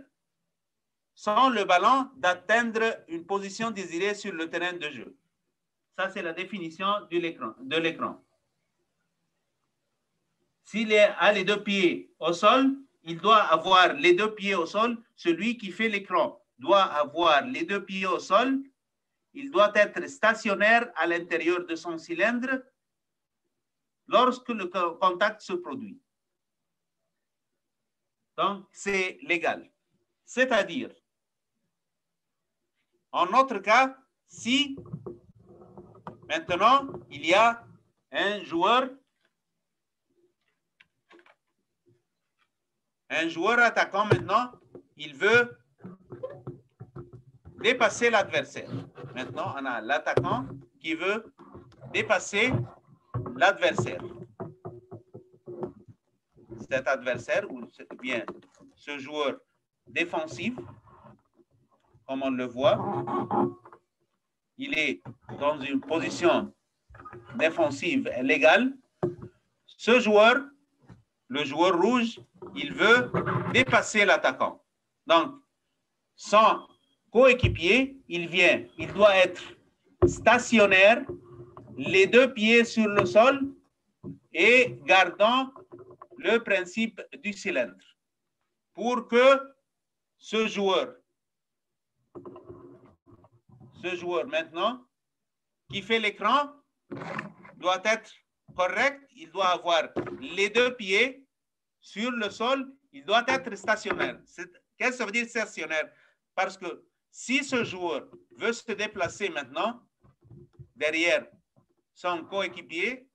sans le ballon d'atteindre une position désirée sur le terrain de jeu. Ça, c'est la définition de l'écran. S'il a les deux pieds au sol, il doit avoir les deux pieds au sol, celui qui fait l'écran. doit avoir les deux pieds au sol, il doit être stationnaire à l'intérieur de son cylindre lorsque le contact se produit. Donc, c'est légal. C'est-à-dire, en notre cas, si maintenant il y a un joueur attaquant maintenant, il veut dépasser l'adversaire. Maintenant, on a l'attaquant qui veut dépasser l'adversaire. Cet adversaire ou bien ce joueur défensif, comme on le voit, il est dans une position défensive légale. Ce joueur, le joueur rouge, il veut dépasser l'attaquant. Donc, son coéquipier, il doit être stationnaire, les deux pieds sur le sol et gardant le principe du cylindre pour que ce joueur maintenant qui fait l'écran doit être correct, il doit avoir les deux pieds sur le sol, il doit être stationnaire. Qu'est-ce que ça veut dire stationnaire? Parce que si ce joueur veut se déplacer maintenant derrière son coéquipier,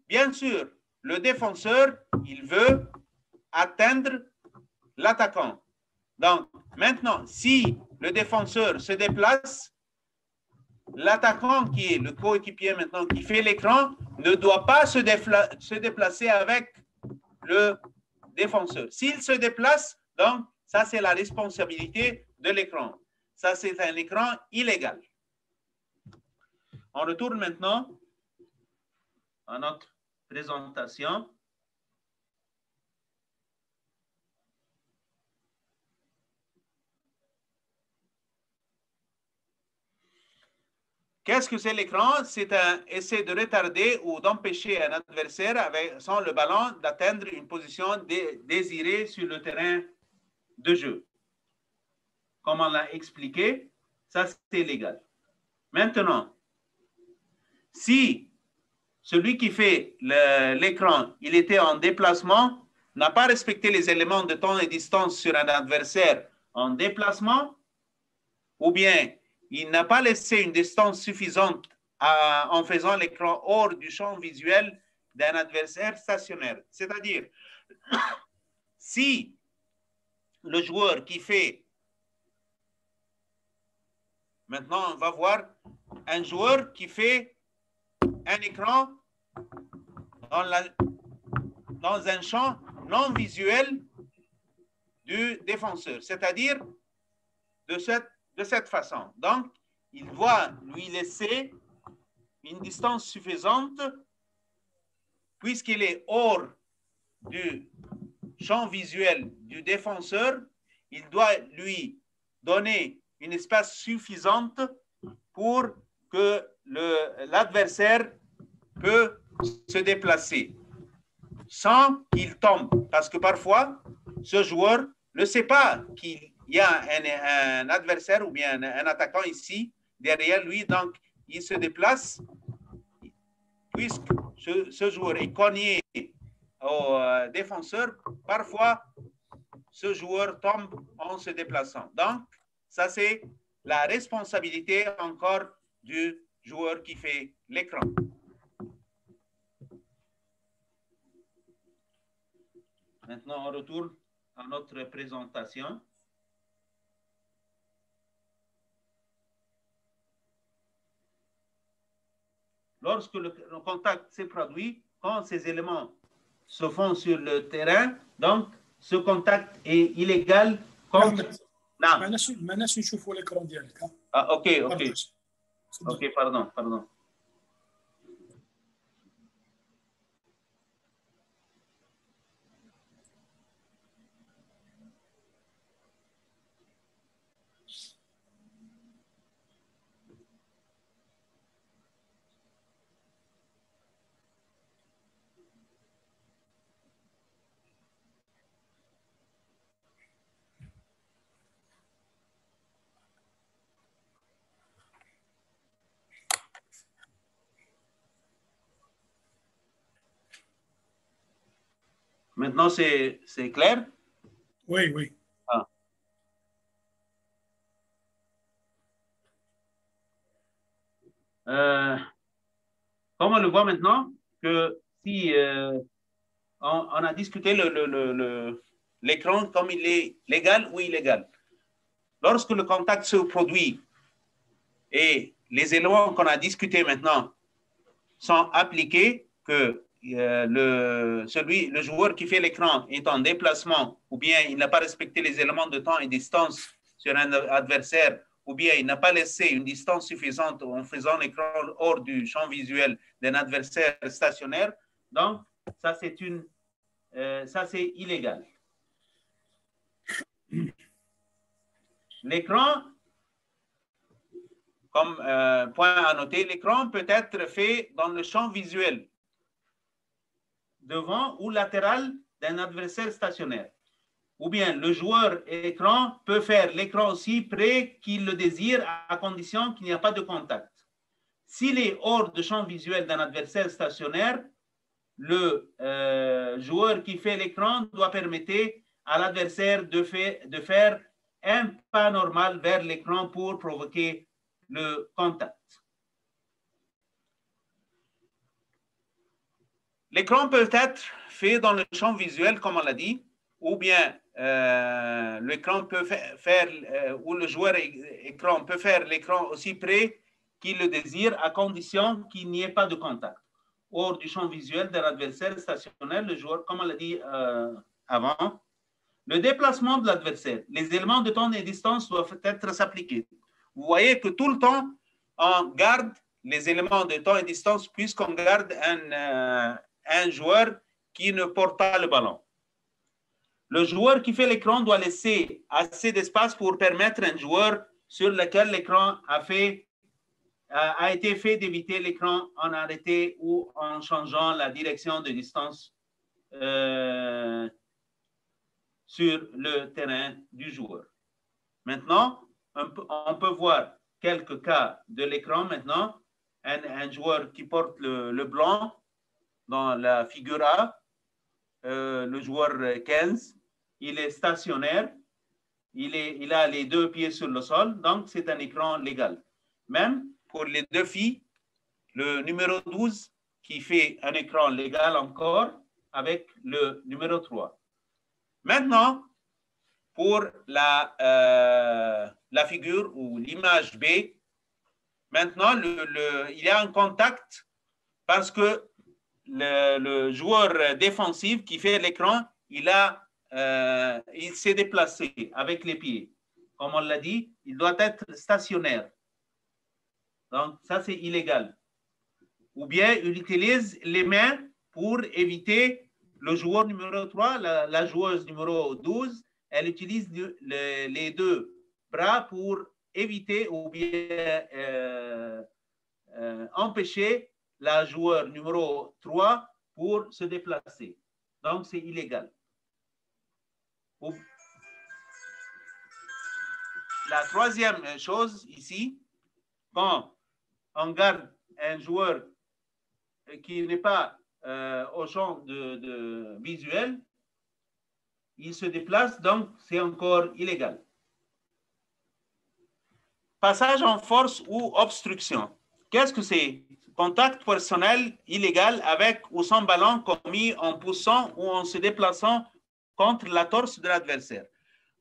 bien sûr, le défenseur, il veut atteindre l'attaquant. Donc, maintenant, si le défenseur se déplace, l'attaquant qui est le coéquipier maintenant qui fait l'écran ne doit pas se déplacer avec le défenseur. S'il se déplace, donc, ça c'est la responsabilité de l'écran. Ça c'est un écran illégal. On retourne maintenant à notre présentation. Qu'est-ce que c'est l'écran? C'est un essai de retarder ou d'empêcher un adversaire sans le ballon d'atteindre une position désirée sur le terrain de jeu. Comme on l'a expliqué, ça c'est légal. Maintenant, si celui qui fait l'écran, il était en déplacement, n'a pas respecté les éléments de temps et distance sur un adversaire en déplacement, ou bien il n'a pas laissé une distance suffisante en faisant l'écran hors du champ visuel d'un adversaire stationnaire. C'est-à-dire, si le joueur qui fait, maintenant on va voir un joueur qui fait un écran dans un champ non visuel du défenseur, c'est-à-dire de cette façon. Donc, il doit lui laisser une distance suffisante puisqu'il est hors du champ visuel du défenseur, il doit lui donner une espace suffisante pour que l'adversaire peut se déplacer sans qu'il tombe. Parce que parfois, ce joueur ne sait pas qu'il y a un adversaire ou bien un attaquant ici derrière lui, donc il se déplace puisque ce joueur est cogné au défenseur, parfois ce joueur tombe en se déplaçant. Donc, ça c'est la responsabilité encore du joueur qui fait l'écran. Maintenant, on retourne à notre présentation. Lorsque le contact s'est produit, quand ces éléments se font sur le terrain, donc ce contact est illégal. ما ناش نشوفوا l'écran ديالك. Ok, pardon. Maintenant, c'est clair? Oui, oui. Ah. Comme on le voit maintenant, que si on a discuté l'écran comme il est légal ou illégal. Lorsque le contact se produit et les éléments qu'on a discutés maintenant sont appliqués, que le joueur qui fait l'écran est en déplacement ou bien il n'a pas respecté les éléments de temps et distance sur un adversaire ou bien il n'a pas laissé une distance suffisante en faisant l'écran hors du champ visuel d'un adversaire stationnaire, donc ça c'est illégal. L'écran, comme point à noter, l'écran peut être fait dans le champ visuel, devant ou latéral d'un adversaire stationnaire. Ou bien le joueur écran peut faire l'écran aussi près qu'il le désire à condition qu'il n'y a pas de contact. S'il est hors de champ visuel d'un adversaire stationnaire, le joueur qui fait l'écran doit permettre à l'adversaire de faire un pas normal vers l'écran pour provoquer le contact. L'écran peut être fait dans le champ visuel, comme on l'a dit, ou bien l'écran peut faire, ou le joueur écran peut faire l'écran aussi près qu'il le désire, à condition qu'il n'y ait pas de contact. Hors du champ visuel de l'adversaire stationnaire, le joueur, comme on l'a dit avant, le déplacement de l'adversaire, les éléments de temps et distance doivent être s'appliquer. Vous voyez que tout le temps, on garde les éléments de temps et distance puisqu'on garde un joueur qui ne porte pas le ballon. Le joueur qui fait l'écran doit laisser assez d'espace pour permettre à un joueur sur lequel l'écran a été fait d'éviter l'écran en arrêté ou en changeant la direction de distance sur le terrain du joueur. Maintenant, on peut voir quelques cas de l'écran maintenant. Un joueur qui porte le blanc dans la figure A, le joueur 15, il est stationnaire, il a les deux pieds sur le sol, donc c'est un écran légal. Même pour les deux filles, le numéro 12 qui fait un écran légal encore avec le numéro 3. Maintenant, pour la figure ou l'image B, maintenant, il y a un contact parce que le joueur défensif qui fait l'écran, il s'est déplacé avec les pieds. Comme on l'a dit, il doit être stationnaire. Donc, ça, c'est illégal. Ou bien, il utilise les mains pour éviter le joueur numéro 3, la joueuse numéro 12, elle utilise les deux bras pour éviter ou bien empêcher la joueur numéro 3 pour se déplacer. Donc, c'est illégal. La troisième chose ici, quand on garde un joueur qui n'est pas au champ de visuel, il se déplace, donc c'est encore illégal. Passage en force ou obstruction. Qu'est-ce que c'est? Contact personnel illégal avec ou sans ballon commis en poussant ou en se déplaçant contre la torse de l'adversaire.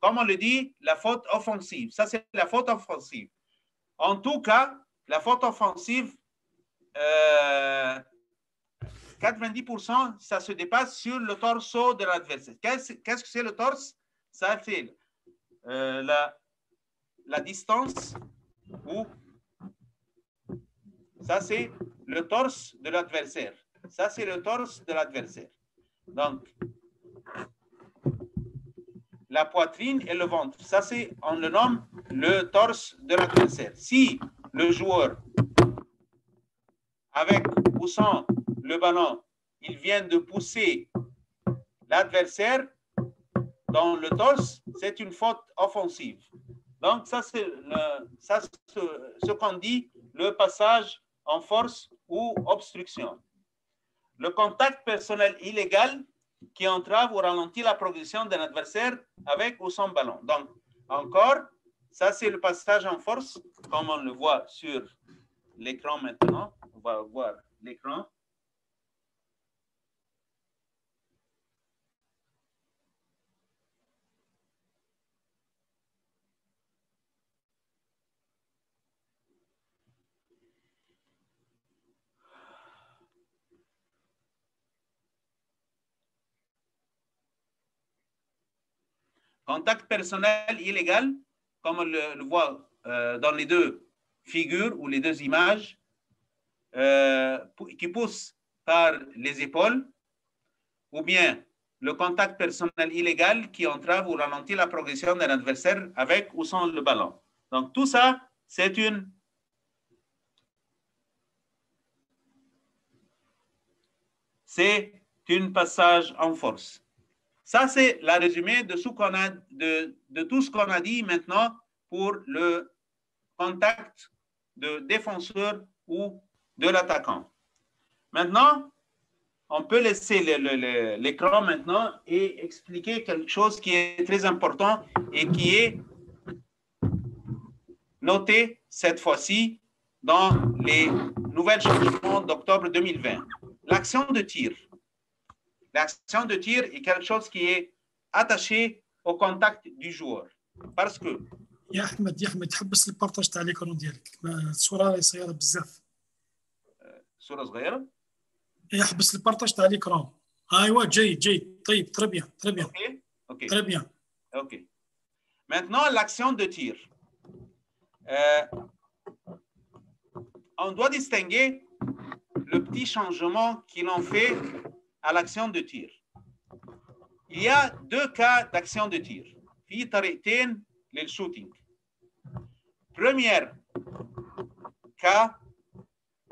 Comme on le dit, la faute offensive. Ça, c'est la faute offensive. En tout cas, la faute offensive, 90%, ça se dépasse sur le torse de l'adversaire. Qu'est-ce que c'est le torse? Ça, c'est la distance ou ça, c'est le torse de l'adversaire. Ça, c'est le torse de l'adversaire. Donc, la poitrine et le ventre. Ça, on le nomme le torse de l'adversaire. Si le joueur, avec ou sans le ballon, il vient de pousser l'adversaire dans le torse, c'est une faute offensive. Donc, ça, c'est ce qu'on dit le passage en force ou obstruction. Le contact personnel illégal, qui entrave ou ralentit la progression d'un adversaire avec ou sans ballon. Donc, encore, ça c'est le passage en force, comme on le voit sur l'écran maintenant. On va voir l'écran. Contact personnel illégal, comme on le voit dans les deux figures ou les deux images, qui poussent par les épaules, ou bien le contact personnel illégal qui entrave ou ralentit la progression d'un adversaire avec ou sans le ballon. Donc tout ça, c'est une passage en force. Ça, c'est le résumé de tout ce qu'on a dit maintenant pour le contact de défenseur ou de l'attaquant. Maintenant, on peut laisser l'écran maintenant et expliquer quelque chose qui est très important et qui est noté cette fois-ci dans les nouvelles changements d'octobre 2020. L'action de tir. L'action de tir est quelque chose qui est attaché au contact du joueur. Parce que... يا أحمد حبس البارتاج تاع الإكران ديالك. الصورة راهي صغيرة بزاف. صورة صغيرة؟ يحبس البارتاج تاع الإكران. أيوة جيد. طيب très bien. Ok. Très bien. Ok. Maintenant, l'action de tir. On doit distinguer le petit changement qu'ils ont fait à l'action de tir. Il y a deux cas d'action de tir. في طريقتين للشوتينج. Premier cas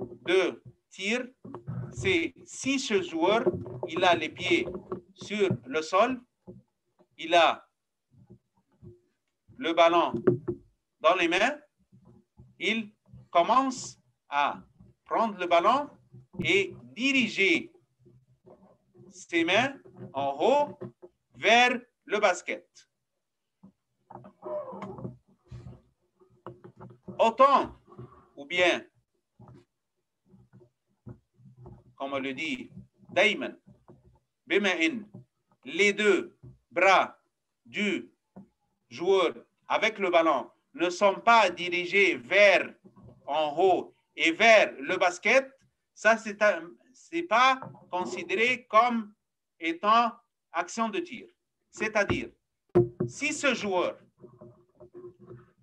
de tir, c'est si ce joueur, il a les pieds sur le sol, il a le ballon dans les mains, il commence à prendre le ballon et diriger ses mains en haut vers le basket. Autant, ou bien, comme on le dit, دايما بما إن les deux bras du joueur avec le ballon ne sont pas dirigés vers en haut et vers le basket, ça c'est pas considéré comme étant action de tir. C'est-à-dire, si ce joueur,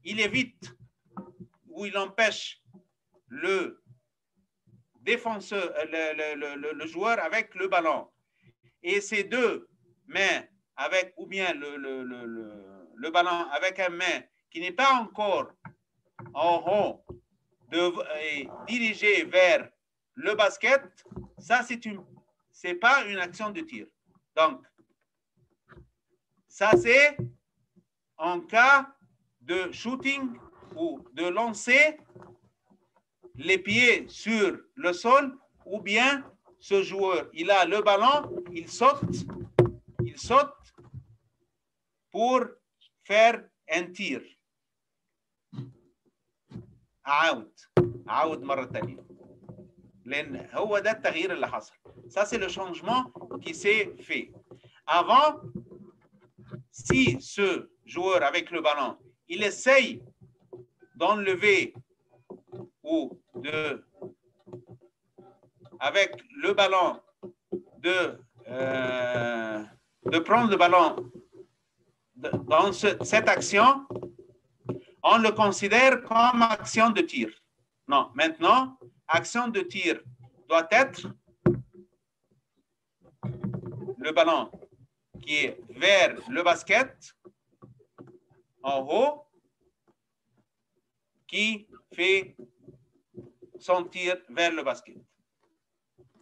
il évite ou il empêche le défenseur, le joueur avec le ballon et ses deux mains avec, ou bien le ballon avec une main qui n'est pas encore en haut dirigé vers le basket, ça c'est pas une action de tir. Donc, ça c'est en cas de shooting ou de lancer les pieds sur le sol, ou bien ce joueur, il a le ballon, il saute pour faire un tir. عاود مرة تانية. لأن هو ده التغيير اللي حصل. Ça c'est le changement qui s'est fait. Avant, si ce joueur avec le ballon, il essaye d'enlever ou avec le ballon de prendre le ballon dans cette action, on le considère comme action de tir. Non, maintenant, action de tir doit être le ballon qui est vers le basket, en haut, qui fait son tir vers le basket.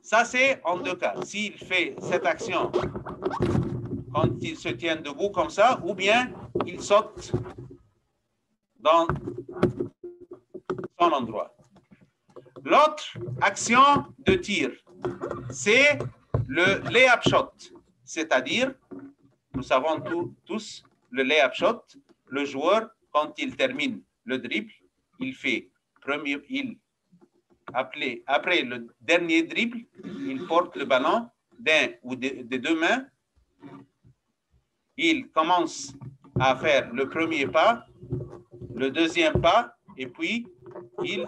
Ça, c'est en deux cas. S'il fait cette action quand il se tient debout comme ça, ou bien il saute dans son endroit. L'autre action de tir, c'est le lay-up shot. C'est-à-dire, nous savons tous, le lay-up shot, le joueur, quand il termine le dribble, il fait après le dernier dribble, il porte le ballon d'un ou des deux mains. Il commence à faire le premier pas, le deuxième pas, et puis il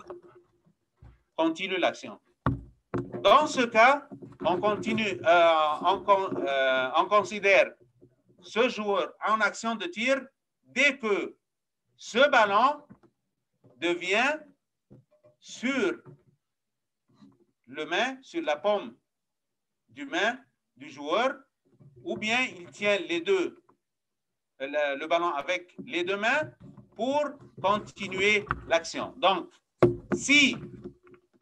continue l'action. Dans ce cas, on considère ce joueur en action de tir dès que ce ballon devient sur la paume du main du joueur, ou bien il tient le ballon avec les deux mains pour continuer l'action. Donc, si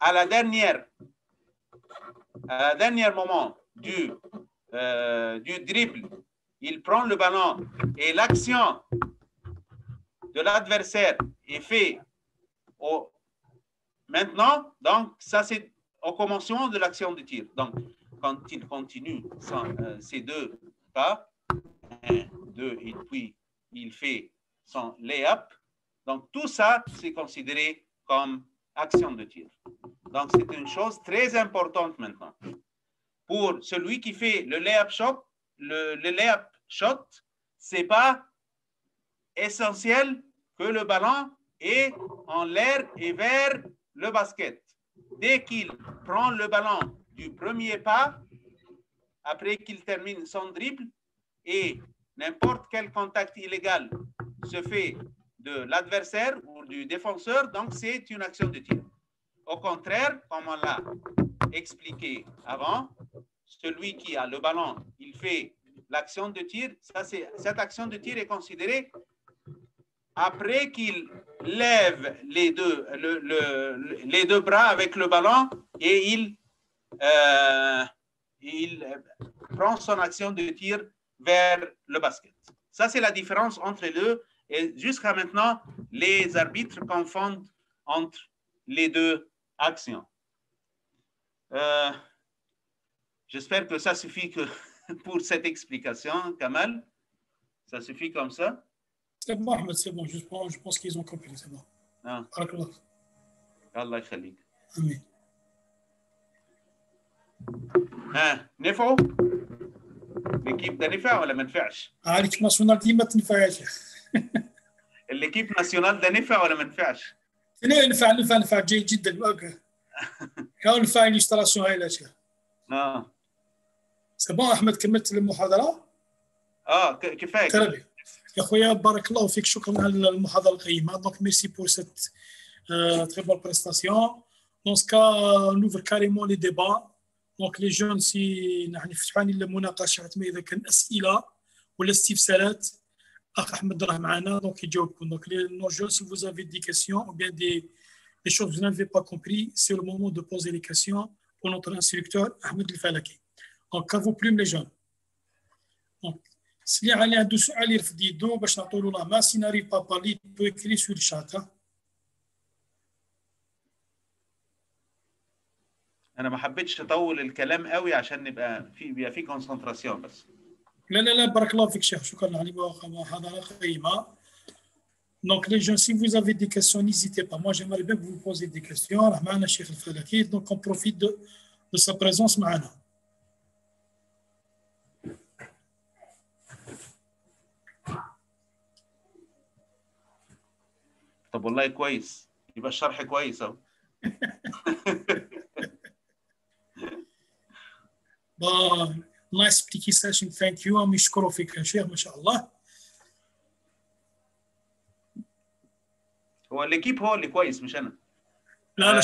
à la dernière moment du dribble, il prend le ballon et l'action de l'adversaire est faite maintenant, donc ça c'est au commencement de l'action de tir. Donc, quand il continue ces deux pas, 1, 2, et puis il fait son lay-up, donc tout ça c'est considéré comme action de tir. Donc, c'est une chose très importante maintenant. Pour celui qui fait le lay-up shot, le lay-up shot, ce n'est pas essentiel que le ballon est en l'air et vers le basket. Dès qu'il prend le ballon du premier pas, après qu'il termine son dribble, et n'importe quel contact illégal se fait de l'adversaire ou du défenseur, donc c'est une action de tir. Au contraire, comme on l'a expliqué avant, celui qui a le ballon, il fait l'action de tir. Cette action de tir est considérée après qu'il lève les deux bras avec le ballon et il prend son action de tir vers le basket. Ça, c'est la différence entre les deux. Et jusqu'à maintenant, les arbitres confondent entre les deux actions. J'espère que ça suffit pour cette explication, Kamal. Ça suffit comme ça? C'est bon, Ahmed, c'est bon. Je pense qu'ils ont compris, c'est bon. Barakallah. Allah yakhalik. Amen. نفعوا؟ l'équipe ده نفع ولا ما نفعش؟ l'équipe nationale دي ما تنفعش. l'équipe nationale ده نفع ولا ما نفعش؟ نفع جيد جدا. كان نفع الانستالاسيون هاي الاشياء. سي بون احمد كملت المحاضره؟ كفايه. ترى يا خويا بارك الله فيك، شكرا على المحاضره القيمه. دونك ميرسي بور سيت très bonne prestation. Dans ce cas, on ouvre carrément les débats. Donc les jeunes, si نحن فتحاني للمناقشه، اذا كان اسئله ولا استفسارات اخ احمد راه معنا دونك يجاوبكم. Donc nos jeunes, si vous avez des questions ou bien des choses que vous n'avez pas compris, c'est le moment de poser les questions pour notre instructeur Ahmed Al-Falaki. Donc à vous plume les jeunes. Donc si اللي عنده سؤال يرفد يده باش نعطوا له لا ما. Si n'arrive pas à parler, il peut écrire sur le chat. انا ما حبيتش اطول الكلام قوي عشان نبقى في كونسنتراسيون بس. لا بارك الله فيك شيخ، شكرا على محاضره قيمه. Donc les gens, si vous avez des questions, n'hésitez pas. Moi, j'aimerais bien que vous posez des questions. راه معنا الشيخ الفلكي، donc on profite de sa présence معنا. طب والله كويس، يبقى الشرح كويس اهو. Nice explication, thank you. نشكروا فيك يا شيخ ما شاء الله. هو الليكيب هو اللي كويس مش انا. لا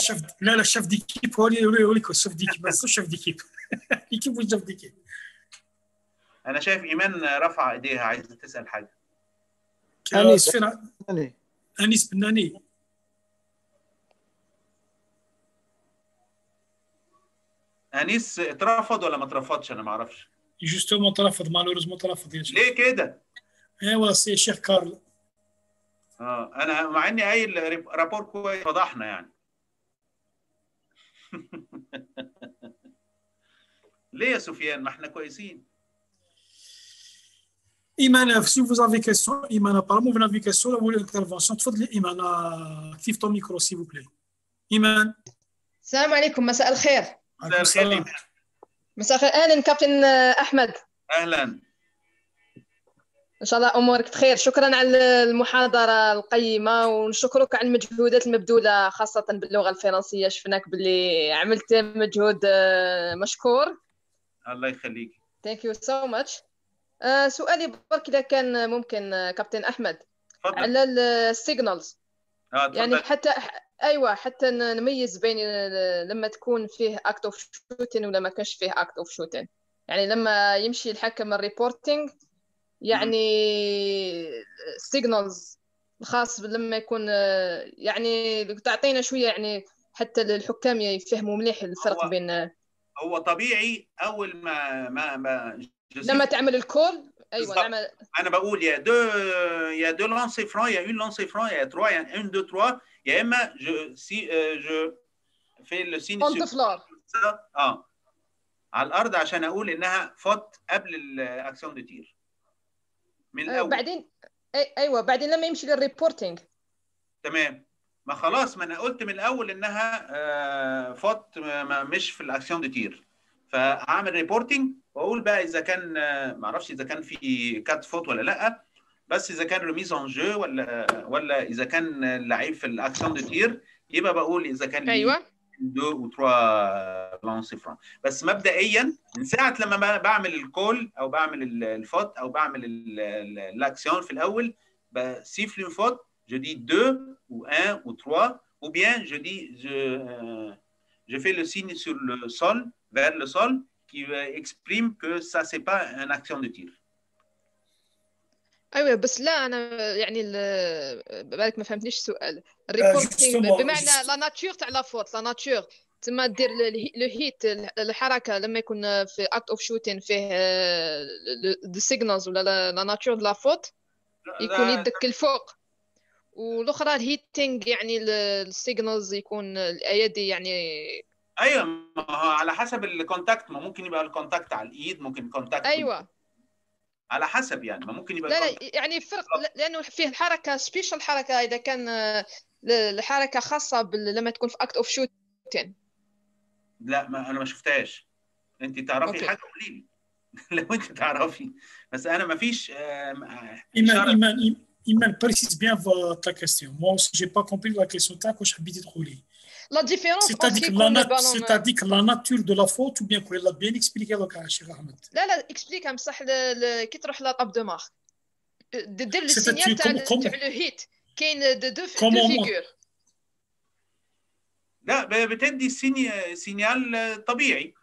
الشيف ديكيب هو اللي كويس. الشيف ديكيب بس الشيف ديكيب. ليكيب والشيف ديكيب. انا شايف ايمان رفع ايديها عايزه تسال حاجه. انيس بناني. انيس اترفض ولا ما اترفضش؟ انا ما اعرفش. جوستومون ترفض، مالوريزمون ترفض يا شيخ. ليه كده؟ ايوا سي شيخ كارل. انا مع اني قايل رابور كويس فضحنا يعني. ليه يا سفيان؟ ما احنا كويسين. Iman, si vous avez question, Iman, apparemment vous avez question, vous voulez intervention. تفضلي Iman, active ton micro s'il vous plaît. Iman. السلام عليكم، مساء الخير. عليكم السلام. مساء الخير. اهلا كابتن احمد. اهلا. ان شاء الله امورك بخير. شكرا على المحاضره القيمه، ونشكرك على المجهودات المبذوله خاصه باللغه الفرنسيه. شفناك باللي عملت مجهود مشكور. الله يخليك. ثانك يو سو ماتش. سؤالي برك اذا كان ممكن كابتن احمد فضل. على السيجنالز. يعني حتى نميز بين لما تكون فيه اكت اوف شوتين ولا ما كانش فيه اكت اوف شوتين. يعني لما يمشي الحكم الريبورتينج، يعني السيجنالز الخاص لما يكون، يعني تعطينا شويه يعني حتى الحكام يفهموا مليح الفرق بين. هو طبيعي اول ما لما تعمل الكول. ايوه نعمل. انا بقول يا دو لانسي فران، يا اون لانسي فران، يا 3، يا 1 2 3، يا اما جو في لو سين على الارض عشان اقول انها فوت قبل الاكسيون دو تير من الاول. بعدين ايوه بعدين لما يمشي للريبورتينج. تمام. ما خلاص، ما انا قلت من الاول انها فوت مش في الاكسيون دو تير، فهعمل ريبورتنج واقول بقى اذا كان ما اعرفش اذا كان في كات فوت ولا لا، بس اذا كان ريميز اون جو ولا اذا كان اللعيب في الاكسيون دو تير يبقى بقول اذا كان ايوه 2 و 3 لانسي فران. بس مبدئيا من ساعه لما بعمل الكول او بعمل الفوت او بعمل الاكسيون في الاول بسيفل une faute، je dis 2 ou 1 ou 3 ou bien je fais le signe sur le sol, vers le sol, qui exprime que ça c'est pas une action de tir. ايوه بس لا انا يعني بالك ما فهمتنيش السؤال. الريبورتينغ بمعنى لا ناتور تاع لا فوت، لا ناتور تما دير لو هيت الحركه لما يكون في اكت اوف شوتين فيه دي سيجنالز ولا لا ناتور لا فوت يكون يدك الفوق، والاخرى الهيتينغ يعني السيجنالز يكون الايادي يعني. ايوه على حسب الكونتاكت، ما ممكن يبقى الكونتاكت على الايد، ممكن كونتاكت ايوه على حسب يعني، ما ممكن يبقى لا يعني فرق لانه فيه الحركه سبيشال حركه اذا كان الحركه خاصه لما تكون في اكت اوف شوتين. لا ما انا ما شفتهاش، انت تعرفي حاجه قولي لي لو انت تعرفي، بس انا ما فيش Iman, précise bien ta question. Moi aussi, j'ai pas compris la question. تاعك واش حبيتي تقولي؟ La différence c'est-à-dire que la nature de la faute ou bien quoi, elle a bien expliqué لك الشيخ احمد. لا اكسبليكها بصح كي تروح لا طاب دو مارك دير السينيال تاع لو هيت كاين دو فيغور. لا بتدي سينيال طبيعي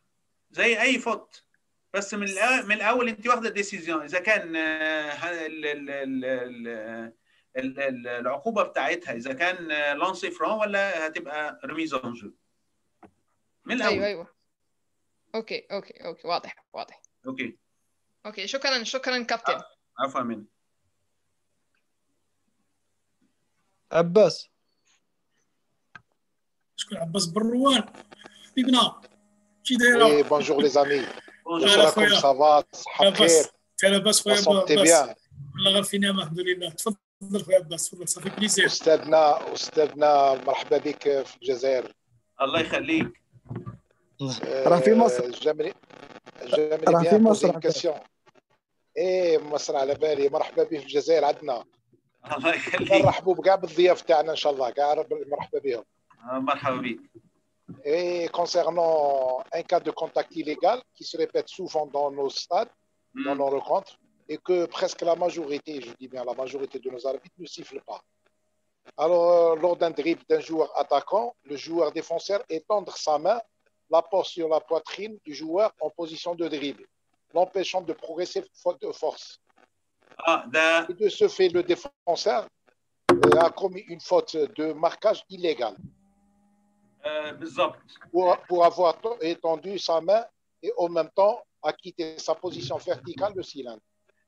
زي اي فوت، بس من الاول انت واخده ديسيزيون اذا كان العقوبه بتاعتها اذا كان لانسي فران ولا هتبقى ريميز اون جو من الاول. ايوه اوكي واضح. اوكي شكرا كابتن. عفوا مني. عباس. شكون عباس بروان حبيبنا كي دايره؟ وي بونجور لي زامي. راكم صافا صحه بخير؟ لاباس خويا عباس. والله غير في نعمه الحمد لله. تفضل خويا عباس تفضل صافي بليزير. استاذنا مرحبا بك في الجزائر. الله يخليك. راه في مصر. جامري راه في مصر. مصر على بالي. مرحبا بك في الجزائر عندنا. الله يخليك. نرحبوا بكاع بالضياف تاعنا ان شاء الله كاع مرحبا بهم. مرحبا بك. Et concernant un cas de contact illégal qui se répète souvent dans nos stades, dans nos rencontres, et que presque la majorité, je dis bien la majorité de nos arbitres ne sifflent pas. Alors, lors d'un dribble d'un joueur attaquant, le joueur défenseur étendre sa main, la pose sur la poitrine du joueur en position de dribble, l'empêchant de progresser faute de force. Et de ce fait, le défenseur a commis une faute de marquage illégal. Pour avoir étendu sa main et en même temps a quitté sa position verticale de cylindre.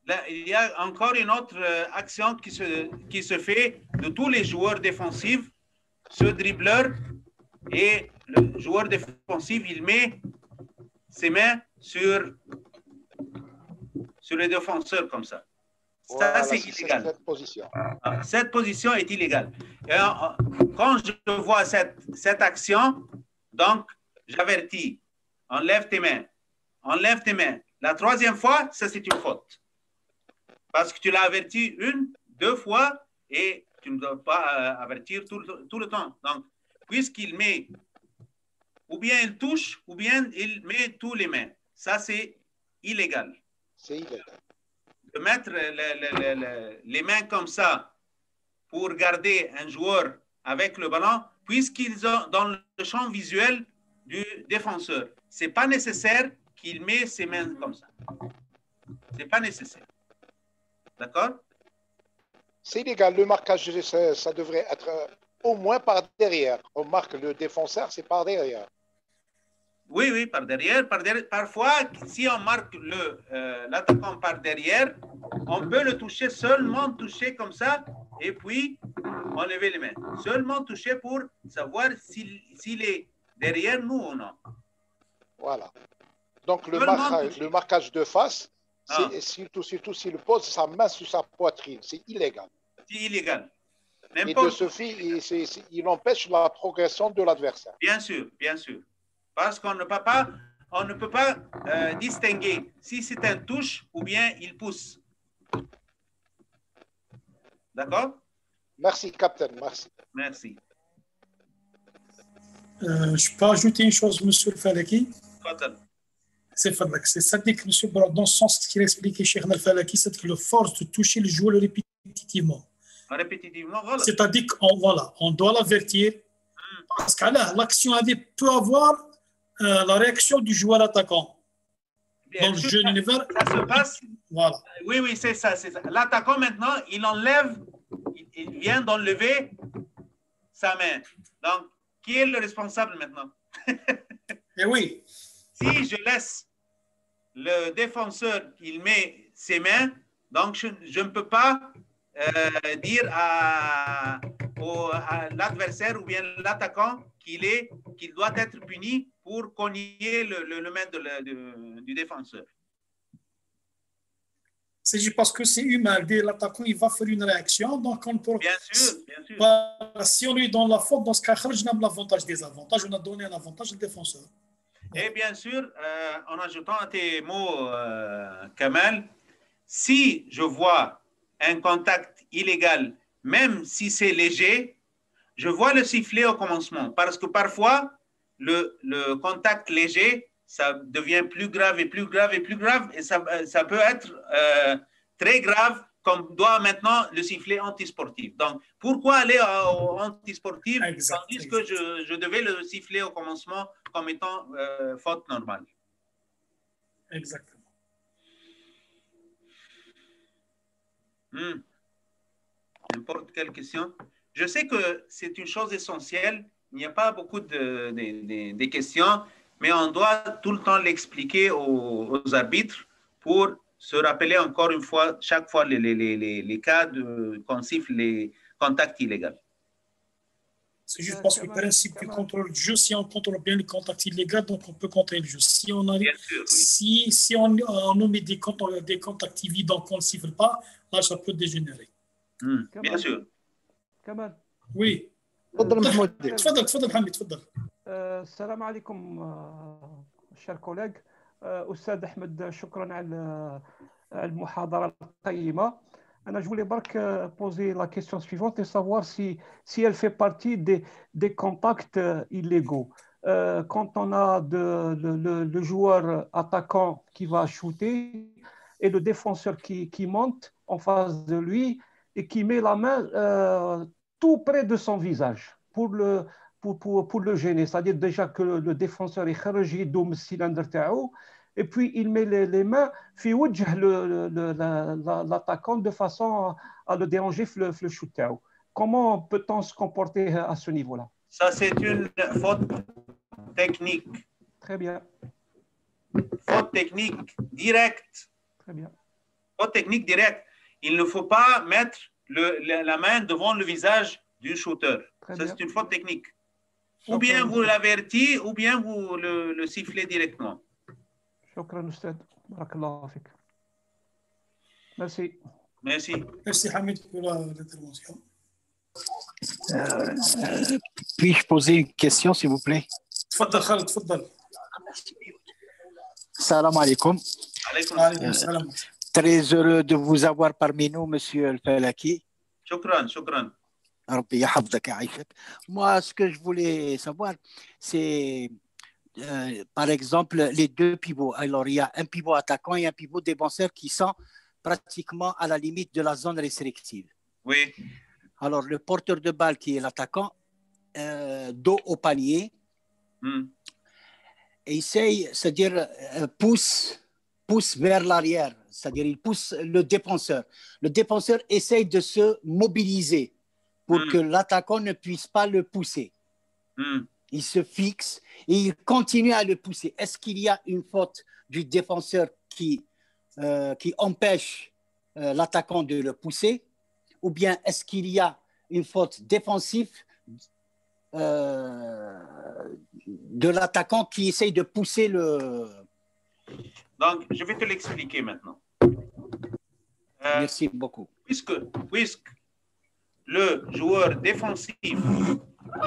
Là, il y a encore une autre action qui se fait de tous les joueurs défensifs. Ce dribbleur et le joueur défensif, il met ses mains sur le défenseur comme ça. Ça, c'est illégal. Cette position. Cette position est illégale. Et quand je vois cette action, donc, j'avertis, enlève tes mains. Enlève tes mains. La troisième fois, ça, c'est une faute. Parce que tu l'as averti une, deux fois, et tu ne dois pas avertir tout le temps. Donc, puisqu'il met, ou bien il touche, ou bien il met tous les mains. Ça, c'est illégal. C'est illégal. De mettre les mains comme ça pour garder un joueur avec le ballon, puisqu'ils sont dans le champ visuel du défenseur. Ce n'est pas nécessaire qu'il met ses mains comme ça. Ce n'est pas nécessaire. D'accord? C'est illégal. Le marquage, ça devrait être au moins par derrière. On marque le défenseur, c'est par derrière. Oui, par derrière. Parfois, si on marque l'attaquant par derrière, on peut le toucher, seulement toucher comme ça, et puis enlever les mains. Seulement toucher pour savoir s'il est derrière nous ou non. Voilà. Donc, le marquage de face, c'est surtout s'il pose sa main sur sa poitrine. C'est illégal. C'est illégal. Et de ce fait, il empêche la progression de l'adversaire. Bien sûr, bien sûr. Parce qu'on ne peut pas distinguer si c'est un touche ou bien il pousse. D'accord? Merci, Capitaine. Merci. Merci. Je peux ajouter une chose, monsieur Al-Falaki? C'est ça que monsieur Brad, dans le sens qu'il a expliqué Cheikh Al-Falaki, c'est que le force de toucher le joueur répétitivement. Répétitivement, voilà. C'est-à-dire qu'on doit l'avertir parce que l'action peut avoir la réaction du joueur attaquant. Bien dans le jeu univers. Ça se passe. Voilà. Oui, c'est ça. L'attaquant maintenant, il vient d'enlever sa main. Donc, qui est le responsable maintenant? Et oui. Si je laisse le défenseur, il met ses mains, donc je ne peux pas dire à l'adversaire ou bien l'attaquant qu'il doit être puni pour cogner le main du défenseur. C'est juste parce que c'est humain. L'attaquant, il va faire une réaction. Donc, on peut. Bien sûr, bien sûr. Si on est dans la faute, dans ce cas, on a l'avantage des avantages. On a donné un avantage au défenseur. Et bien sûr, en ajoutant à tes mots, Kamal, si je vois un contact illégal, même si c'est léger, je vois le sifflet au commencement. Parce que parfois, le contact léger, ça devient plus grave et plus grave et plus grave. Et ça peut être très grave, comme doit maintenant le sifflet antisportif. Donc, pourquoi aller au antisportif tandis que je devais le siffler au commencement comme étant faute normale? Exactement. N'importe quelle question. Je sais que c'est une chose essentielle. Il n'y a pas beaucoup de questions, mais on doit tout le temps l'expliquer aux arbitres pour se rappeler encore une fois, chaque fois, les cas qu'on siffle les contacts illégaux. C'est juste parce que le principe du contrôle du jeu, si on contrôle bien les contacts illégaux, donc on peut contrôler le jeu. Si on arrive, si on met des contacts évidents qu'on ne siffle pas, là, ça peut dégénérer. Bien sûr. كمال. Oui. تفضل محمود. تفضل حميد تفضل. السلام عليكم chers collègues. أستاذ أحمد شكرا على المحاضرة القيمة. Je voulais poser la question suivante et savoir si elle fait partie des contacts illégaux. Quand on a le joueur attaquant qui va shooter et le défenseur qui monte en face de lui et qui met la main tout près de son visage pour le gêner. C'est-à-dire déjà que le défenseur est kharji doum cylindre تاعو et puis il met les mains في وجه l'attaquant de façon à le déranger le shoot تاعو. Comment peut-on se comporter à ce niveau-là? Ça, c'est une faute technique. Très bien. Faute technique directe. Très bien. Faute technique directe. Il ne faut pas mettre la main devant le visage du shooter. Ça, c'est une faute technique. Ou bien vous l'avertissez, ou bien vous le sifflez directement. شكرا أستاذ. بارك الله فيك. Merci. Merci. Merci Hamid pour l'intervention. Puis-je poser une question, s'il vous plaît? تفضل خالد تفضل. Salam alaikum. Alaykoum salam. Très heureux de vous avoir parmi nous, Monsieur El-Falaki. Shukran, shukran. Moi, ce que je voulais savoir, c'est par exemple les deux pivots. Alors, il y a un pivot attaquant et un pivot défenseur qui sont pratiquement à la limite de la zone restrictive. Oui. Alors, le porteur de balle qui est l'attaquant, dos au panier, et essaye, c'est-à-dire pousse vers l'arrière, c'est-à-dire il pousse le défenseur. Le défenseur essaye de se mobiliser pour que l'attaquant ne puisse pas le pousser. Il se fixe et il continue à le pousser. Est-ce qu'il y a une faute du défenseur qui empêche l'attaquant de le pousser, ou bien est-ce qu'il y a une faute défensive de l'attaquant qui essaye de pousser le... Donc, je vais te l'expliquer maintenant. Merci beaucoup. Puisque le joueur défensif,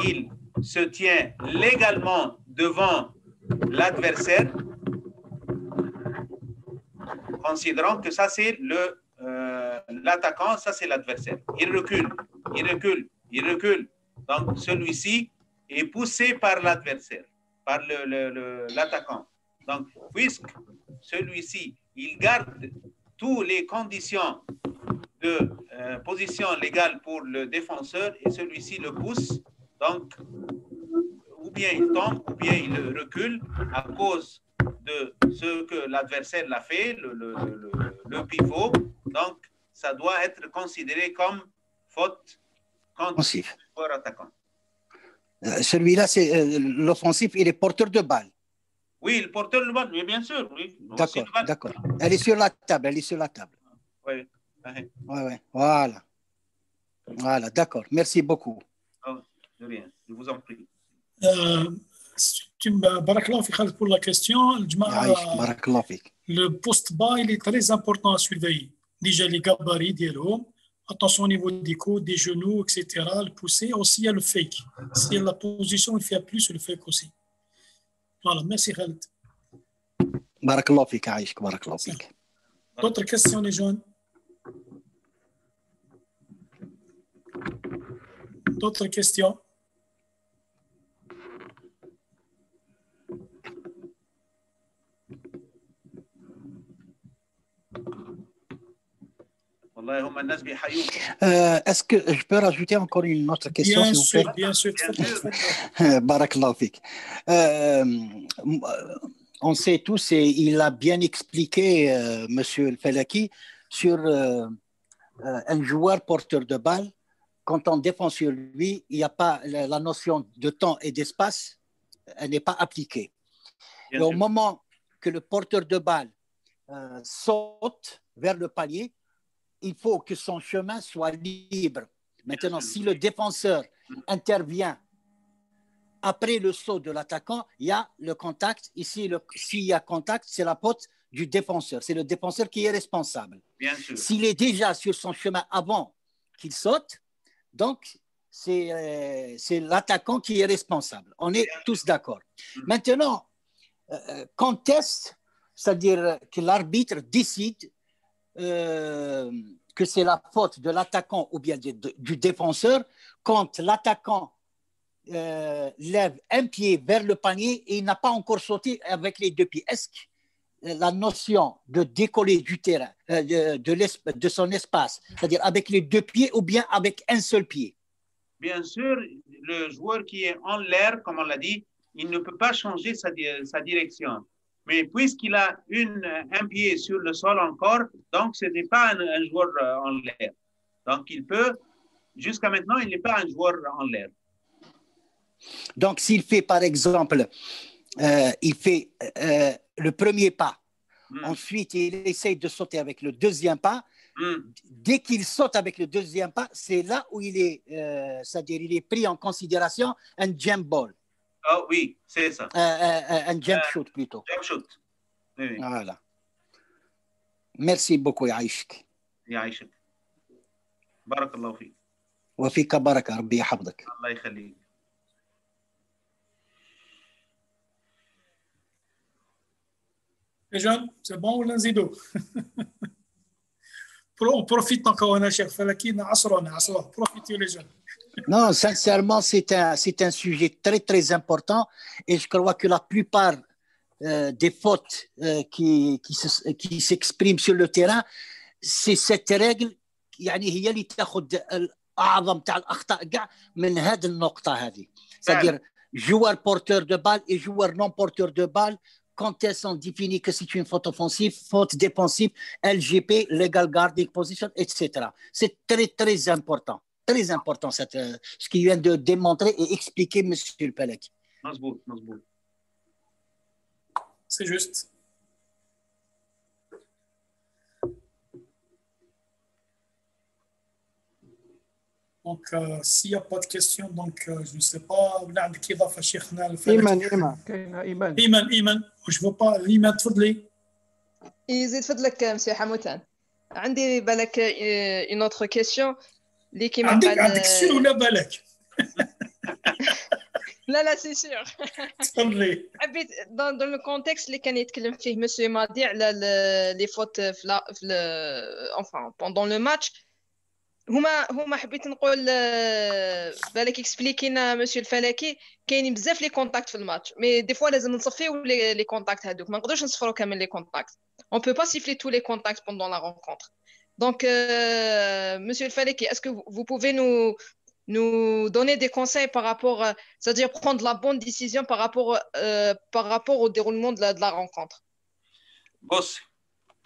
il se tient légalement devant l'adversaire, considérant que ça c'est l'attaquant, ça c'est l'adversaire. Il recule. Donc, celui-ci est poussé par l'adversaire, par l'attaquant. Donc, puisque celui-ci, il garde toutes les conditions de position légale pour le défenseur et celui-ci le pousse, donc, ou bien il tombe, ou bien il recule à cause de ce que l'adversaire l'a fait, le pivot. Donc, ça doit être considéré comme faute contre le joueur attaquant. Celui-là, c'est l'offensif, il est porteur de balle. Oui, le porteur de balle, oui, bien sûr. Oui. D'accord. Elle est sur la table, Oui. Voilà, d'accord. Merci beaucoup. Oh, de rien, je vous en prie. Barakallah fi Khaled pour la question. Le post bas, il est très important à surveiller. Déjà les gabarits dialogue. Attention au niveau des coudes, des genoux, etc. Le pousser. Aussi, il y a le fake. Si la position, il fait plus, le fake aussi. Voilà, merci Khaled. Barakallah fik, Aïchk, barakallah fik. D'autres questions, les jeunes? D'autres questions? Est-ce que je peux rajouter encore une autre question, bien s'il vous plaît? Bien sûr. Barakallah fik. On sait tous, et il a bien expliqué, Monsieur El-Falaki, sur un joueur porteur de balle. Quand on défend sur lui, il n'y a pas la notion de temps et d'espace, elle n'est pas appliquée. Et au moment que le porteur de balle saute vers le panier, il faut que son chemin soit libre. Maintenant, si le défenseur intervient après le saut de l'attaquant, il y a le contact. Ici, s'il y a contact, c'est la faute du défenseur. C'est le défenseur qui est responsable. S'il est déjà sur son chemin avant qu'il saute, donc c'est l'attaquant qui est responsable. On est tous d'accord. Maintenant, conteste, c'est-à-dire que l'arbitre décide que c'est la faute de l'attaquant ou bien du défenseur quand l'attaquant lève un pied vers le panier et il n'a pas encore sauté avec les deux pieds. Est-ce que la notion de décoller du terrain, de son espace, c'est-à-dire avec les deux pieds ou bien avec un seul pied? Bien sûr, le joueur qui est en l'air, comme on l'a dit, il ne peut pas changer sa direction. Mais puisqu'il a un pied sur le sol encore, donc ce n'est pas un joueur en l'air. Donc il peut, jusqu'à maintenant, il n'est pas un joueur en l'air. Donc s'il fait par exemple, il fait le premier pas, ensuite il essaye de sauter avec le deuxième pas, dès qu'il saute avec le deuxième pas, c'est là où il est, c'est-à-dire il est pris en considération un jump ball. Oh oui, c'est ça. Un jump shoot plutôt. Jump shoot. Oui. Voilà. Merci beaucoup, Aïchk. بارك الله فيك. وفيك بركة، ربي يحفظك. الله يخليك. Les jeunes, c'est bon ولا نزيدو؟ On profite encore, on a Cheikh Falaki, عصرونا profitez les jeunes. Non, sincèrement, c'est un sujet très, très important et je crois que la plupart des fautes qui s'expriment sur le terrain, c'est cette règle يعني هي اللي تاخذ الاعظم تاع الاخطاء كاع من هذه النقطه هذه. C'est-à-dire joueur porteur de balle et joueur non porteur de balle, quand elles sont définies que c'est une faute offensive, faute défensive, LGP, legal guarding position, etc. C'est très, très important. Très important ce qu'il vient de démontrer et expliquer M. El Falaki. مظبوط مظبوط. C'est juste. Donc, s'il n'y a pas de questions, donc je ne sais pas. ولا عندك إضافة شيخنا الفلكي؟ إيمان. Je ne vois pas. إيمان تفضلي. يزيد فضلك مسيو حموتان. عندي بالك une autre question اللي كيما قال. عندك سير ولا بالك؟ لا سي سير. تفضلي. حبيت dans le contexte اللي كان يتكلم فيه مسيو مادي على لي فوت enfin pendant le match. هما حبيت نقول بالك اكسبليكينا مسيو الفلكي كاينين بزاف لي كونتاكت في الماتش مي دي فوا لازم نصفيو لي كونتاكت هذوك ما نقدروش نصفروا كامل لي كونتاكت on peut pas siffler tous les contacts pendant la rencontre donc monsieur el Falaki est-ce que vous pouvez nous donner des conseils par rapport c'est-à-dire prendre la bonne décision par rapport au déroulement de la rencontre. بص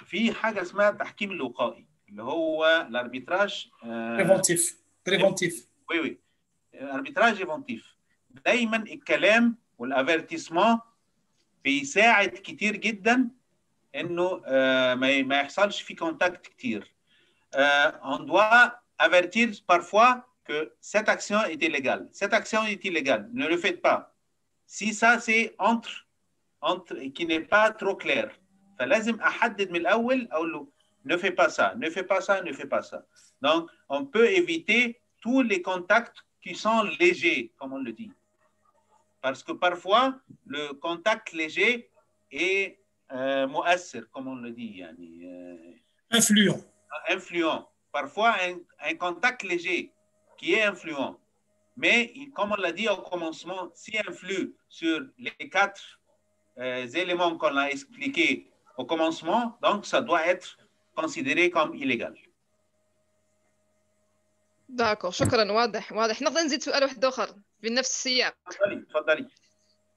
في حاجه اسمها التحكيم الوقائي اللي هو الاربيتراج بريفونتيف. وي الاربيتراج بريفونتيف. دايما الكلام والافيرتيسمون بيساعد كتير جدا انه ما يحصلش في كونتاكت كتير. on doit avertir parfois que cette action est illégale. Cette action est illégale. Ne le faites pas. Si ça c'est entre qui n'est pas trop clair. فلازم احدد من الاول اقول له ne fais pas ça, ne fais pas ça, ne fais pas ça. Donc, on peut éviter tous les contacts qui sont légers, comme on le dit. Parce que parfois, le contact léger est مؤثر, comme on le dit. Influent. Influent. Parfois, un contact léger qui est influent. Mais, comme on l'a dit au commencement, s'il influe sur les 4 éléments qu'on a expliqués au commencement, donc ça doit être considéré comme illégal. داكور شكرا واضح نقدر نزيد سؤال واحد اخر في نفس السياق. تفضلي.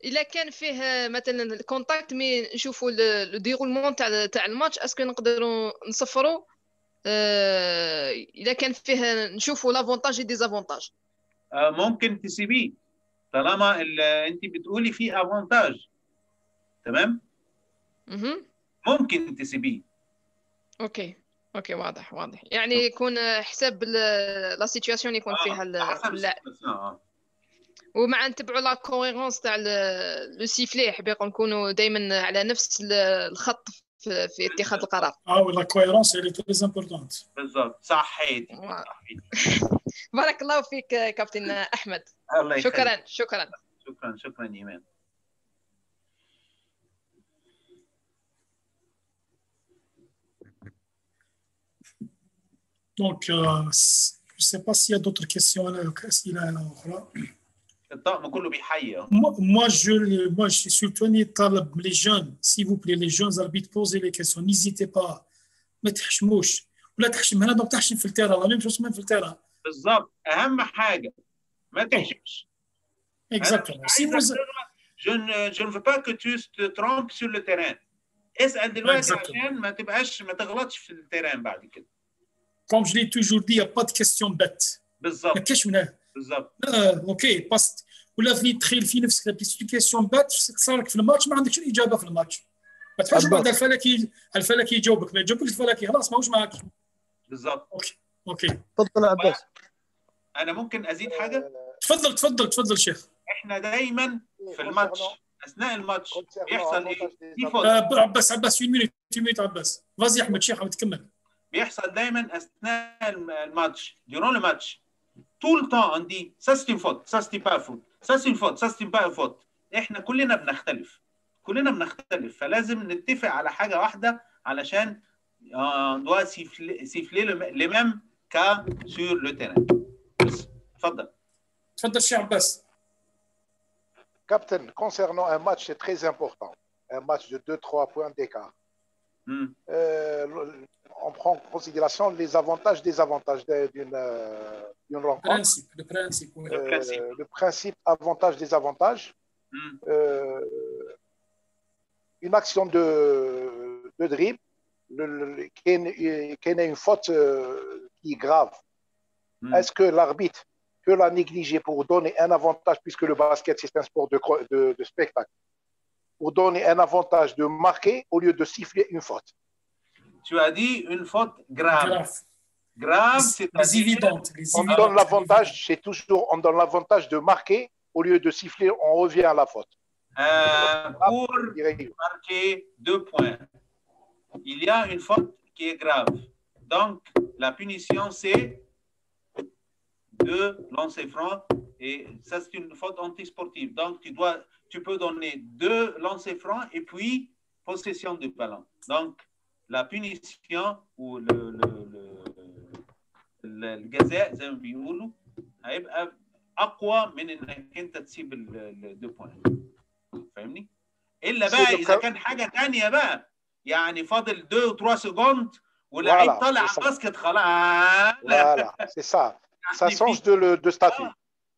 الا كان فيه مثلا الكونتاكت مي نشوفوا لو ديرولمون تاع الماتش اسكو نقدروا نصفروا الا كان فيه نشوفوا لافونتاج اي ديزافونتاج. ممكن تسيبيه طالما انت بتقولي فيه افونتاج. تمام. ممكن تسيبيه. اوكي واضح يعني يكون حساب لا سيتوياسيون يكون فيها اللاعب ومع نتبعوا لا كوهيرونس تاع لو سيفلي حبيت نكونوا دائما على نفس الخط في اتخاذ القرار. لا كوهيرونس هي تري امبورطونت. بالضبط صحيت. بارك الله فيك كابتن احمد. الله يخليك. شكرا ايمان. Donc, je ne sais pas s'il y a d'autres questions. Moi, je suis surtout les jeunes. S'il vous plaît, les jeunes arbitres, posez les questions. N'hésitez pas. ما تحشموش ولا تحشم هنا دونك تحشم في التيران لا ميم شوز في التيران. بالضبط اهم حاجه ما تحشمش. Exactement. Si vous... je ne veux pas que tu te trompes sur le terrain. اسال دلوقتي عشان ما تغلطش في التيران بعد كده. Comme je l'ai toujours dit, il n'y a pas de question bête. بالضبط. ما كاش منها. بالضبط. اوكي باست ولا في تخيل في نفسك في كيسيون بات صارك في الماتش ما عندكش الاجابه في الماتش. ما تفهمش بعد الفلكي يجاوبك ما يجاوبكش الفلكي خلاص ماهوش معاك. بالضبط. اوكي. تفضل عباس. انا ممكن ازيد حاجه؟ تفضل شيخ. احنا دايما في الماتش اثناء الماتش بيحصل ايه؟ عباس 1 مينوت عباس. فازي احمد شيخ تكمل. بيحصل دايما اثناء الماتش durant le match tout le temps on dit ça c'est une faute ça c'est pas une faute ça c'est une faute ça c'est pas une faute. احنا كلنا بنختلف فلازم نتفق على حاجه واحده علشان on doit siffler les mêmes cas sur le terrain. تفضل شيخ عباس. Captain, concernant un match, c'est très important. Un match de 2-3 points d'écart. On prend en considération les avantages et désavantages d'une rencontre. Le principe avantage désavantage. Une action de dribble qui est une faute qui est grave. Est-ce que l'arbitre peut la négliger pour donner un avantage, puisque le basket c'est un sport de spectacle, pour donner un avantage de marquer au lieu de siffler une faute? Tu as dit une faute grave. Grave, c'est évidente. On donne l'avantage, c'est toujours on donne l'avantage de marquer au lieu de siffler, on revient à la faute. Pour marquer 2 points, il y a une faute qui est grave. Donc, la punition, c'est 2 lancers francs et ça, c'est une faute antisportive. Donc, tu peux donner 2 lancers francs et puis possession du ballon. Donc, la punition ou الجزاء زي ما بيقولوا هيبقى اقوى من انك انت تسيب ال2 بوينت. فاهمني؟ الا بقى اذا كان حاجه ثانيه بقى يعني فاضل 2 و 3 سكوند واللعيب طالع على الباسكت خلاص. Voilà, c'est ça. Ça change de statut.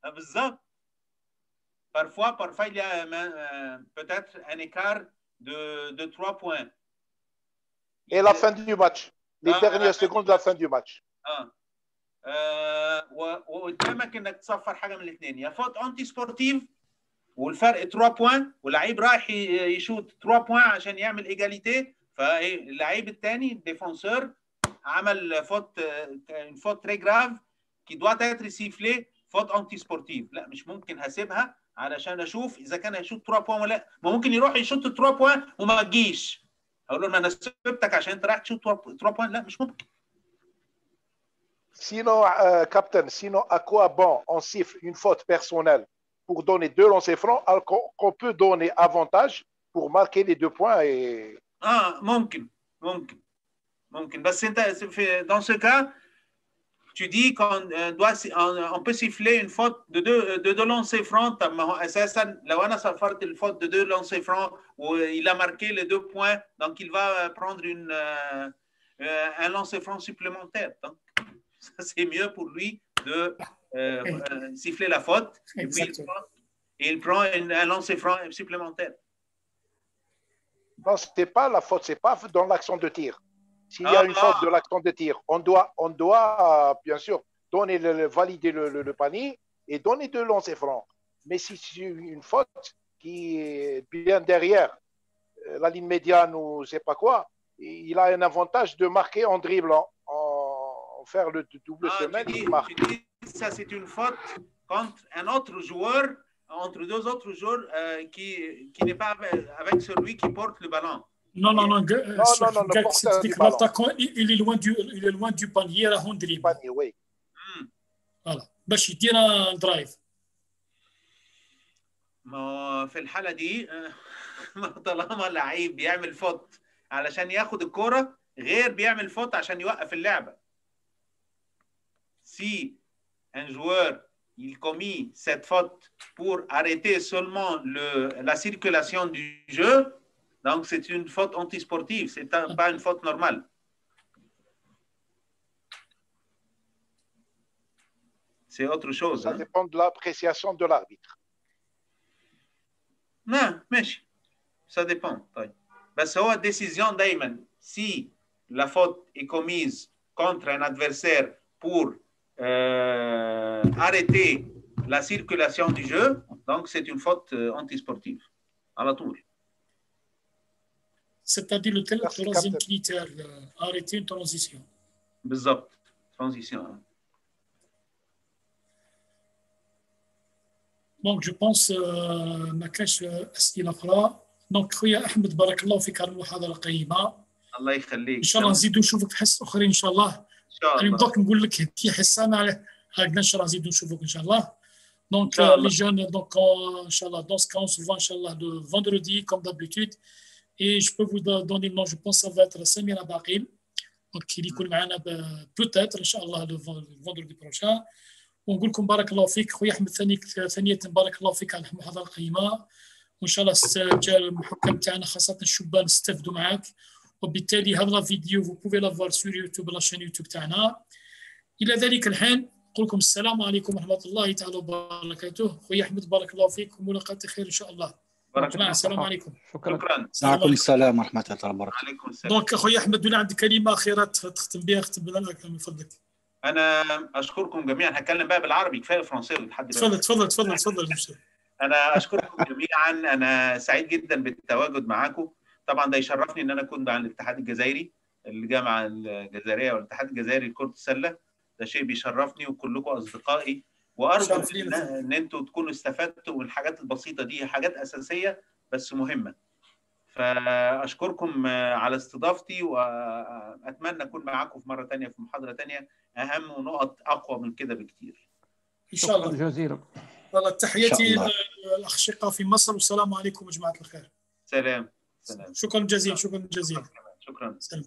بالظبط. Parfois il y a peut-être un écart de 3 points. Et la fin du match, les dernières secondes de la fin du match. وقدامك انك تصفر حاجه من الاثنين، يا فوت انتي سبورتيف والفرق 3 بوين واللعيب رايح يشوت 3 بوين عشان يعمل ايجاليتي، فاللعيب الثاني الديفونسور عمل فوت تري جراف كي دوا تاتر سيفلي فوت انتي سبورتيف. لا مش ممكن هسيبها علشان اشوف اذا كان هيشوت 3 بوين ولا لا. ما ممكن يروح يشوت 3 بوين وما تجيش، اقول له انا سبتك عشان انت رايح تشوت 3 بوين. لا مش ممكن. Sinon, Captain, à quoi bon on siffle une faute personnelle pour donner 2 lancers francs alors qu'on peut donner avantage pour marquer les 2 points et... ممكن. بس انت dans ce cas, tu dis qu'on peut siffler une faute de 2 lancers francs. طب ما هو اساسا لو انا صفرت الفوت de 2 lancers francs il a marqué les 2 points, donc il va prendre un lancer franc supplémentaire. Donc c'est mieux pour lui de siffler la faute et puis il prend un lancer franc supplémentaire. Non, c'est pas la faute, c'est pas dans l'action de tir. S'il y a une faute de l'action de tir, on doit bien sûr valider le panier et donner 2 lancers francs. Mais si c'est une faute qui est bien derrière la ligne médiane ou je sais pas quoi, il a un avantage de marquer en dribblant, faire le double semaine. Tu dis ça c'est une faute contre un autre joueur, entre 2 autres joueurs qui n'est pas avec celui qui porte le ballon. Non, l'attaquant il est loin du panier, là on dribble. Panier, oui. Voilà. باش يدير درايف. ما في الحالة دي طالما لعيب بيعمل فوت علشان ياخد الكرة غير بيعمل فوت عشان يوقف اللعبة. Si un joueur il commet cette faute pour arrêter seulement la circulation du jeu, donc c'est une faute antisportive, c'est pas une faute normale. C'est autre chose. Ça dépend de l'appréciation de l'arbitre. Non, mais ça dépend. بس هو décision دايما si la faute est commise contre un adversaire pour arrêter la circulation du jeu, donc c'est une faute antisportive. À la tour. C'est-à-dire le troisième critère, arrêter une transition. بالضبط. Transition. Donc je pense ما كاش أسئلة أخرى. Donc خويا أحمد بارك الله فيك على المحاضرة القيمة. الله يخليك. ان شاء الله نزيدوا نشوفك في حصص اخرين ان شاء الله. ان شاء الله. دوك نقول لك في حصه انا هكذا ان شاء الله نزيدوا نشوفك ان شاء الله. Donc les jeunes, donc Inch'Allah, dans ce cas on se voit Inch'Allah le vendredi comme d'habitude. Et je peux vous donner le nom, je pense que ça va être Samira Baqil. Donc il يكون معنا peut-être ان شاء الله le vendredi prochain. ونقول لكم بارك الله فيك خويا احمد ثانية بارك الله فيك على المحاضرة القيمة. وان شاء الله المحكم تاعنا خاصة الشبان استفدوا معك. وبالتالي هذا الفيديو vous pouvez la voir sur YouTube la chaîne YouTube تاعنا. إلى ذلك الحين نقول لكم السلام عليكم ورحمة الله تعالى وبركاته. خويا أحمد بارك الله فيك وملاقاة خير إن شاء الله. بارك الله. السلام عليكم. شكرا. وعليكم السلام ورحمة الله وبركاته. عليكم السلام. دونك خويا أحمد ولا عندك كلمة أخيرة تختم بها من فضلك. أنا أشكركم جميعا. هتكلم بقى بالعربي كفاية فرنسي لحد دلوقتي. تفضل. أنا أشكركم جميعا. أنا سعيد جدا بالتواجد معاكم. طبعا ده يشرفني إن أنا أكون مع الاتحاد الجزائري الجامعة الجزائرية والاتحاد الجزائري لكرة السلة. ده شيء بيشرفني وكلكم أصدقائي. وأرجو إن أنتوا تكونوا استفدتوا من الحاجات البسيطة دي. حاجات أساسية بس مهمة. فأشكركم على استضافتي وأتمنى أكون معاكم في مرة تانية في محاضرة تانية أهم ونقط أقوى من كده بكتير. إن شاء الله. شكرا جزيلا. والله تحياتي للأشقاء في مصر والسلام عليكم يا جماعة الخير. سلام. شكرا جزيلا. شكرا. سلام.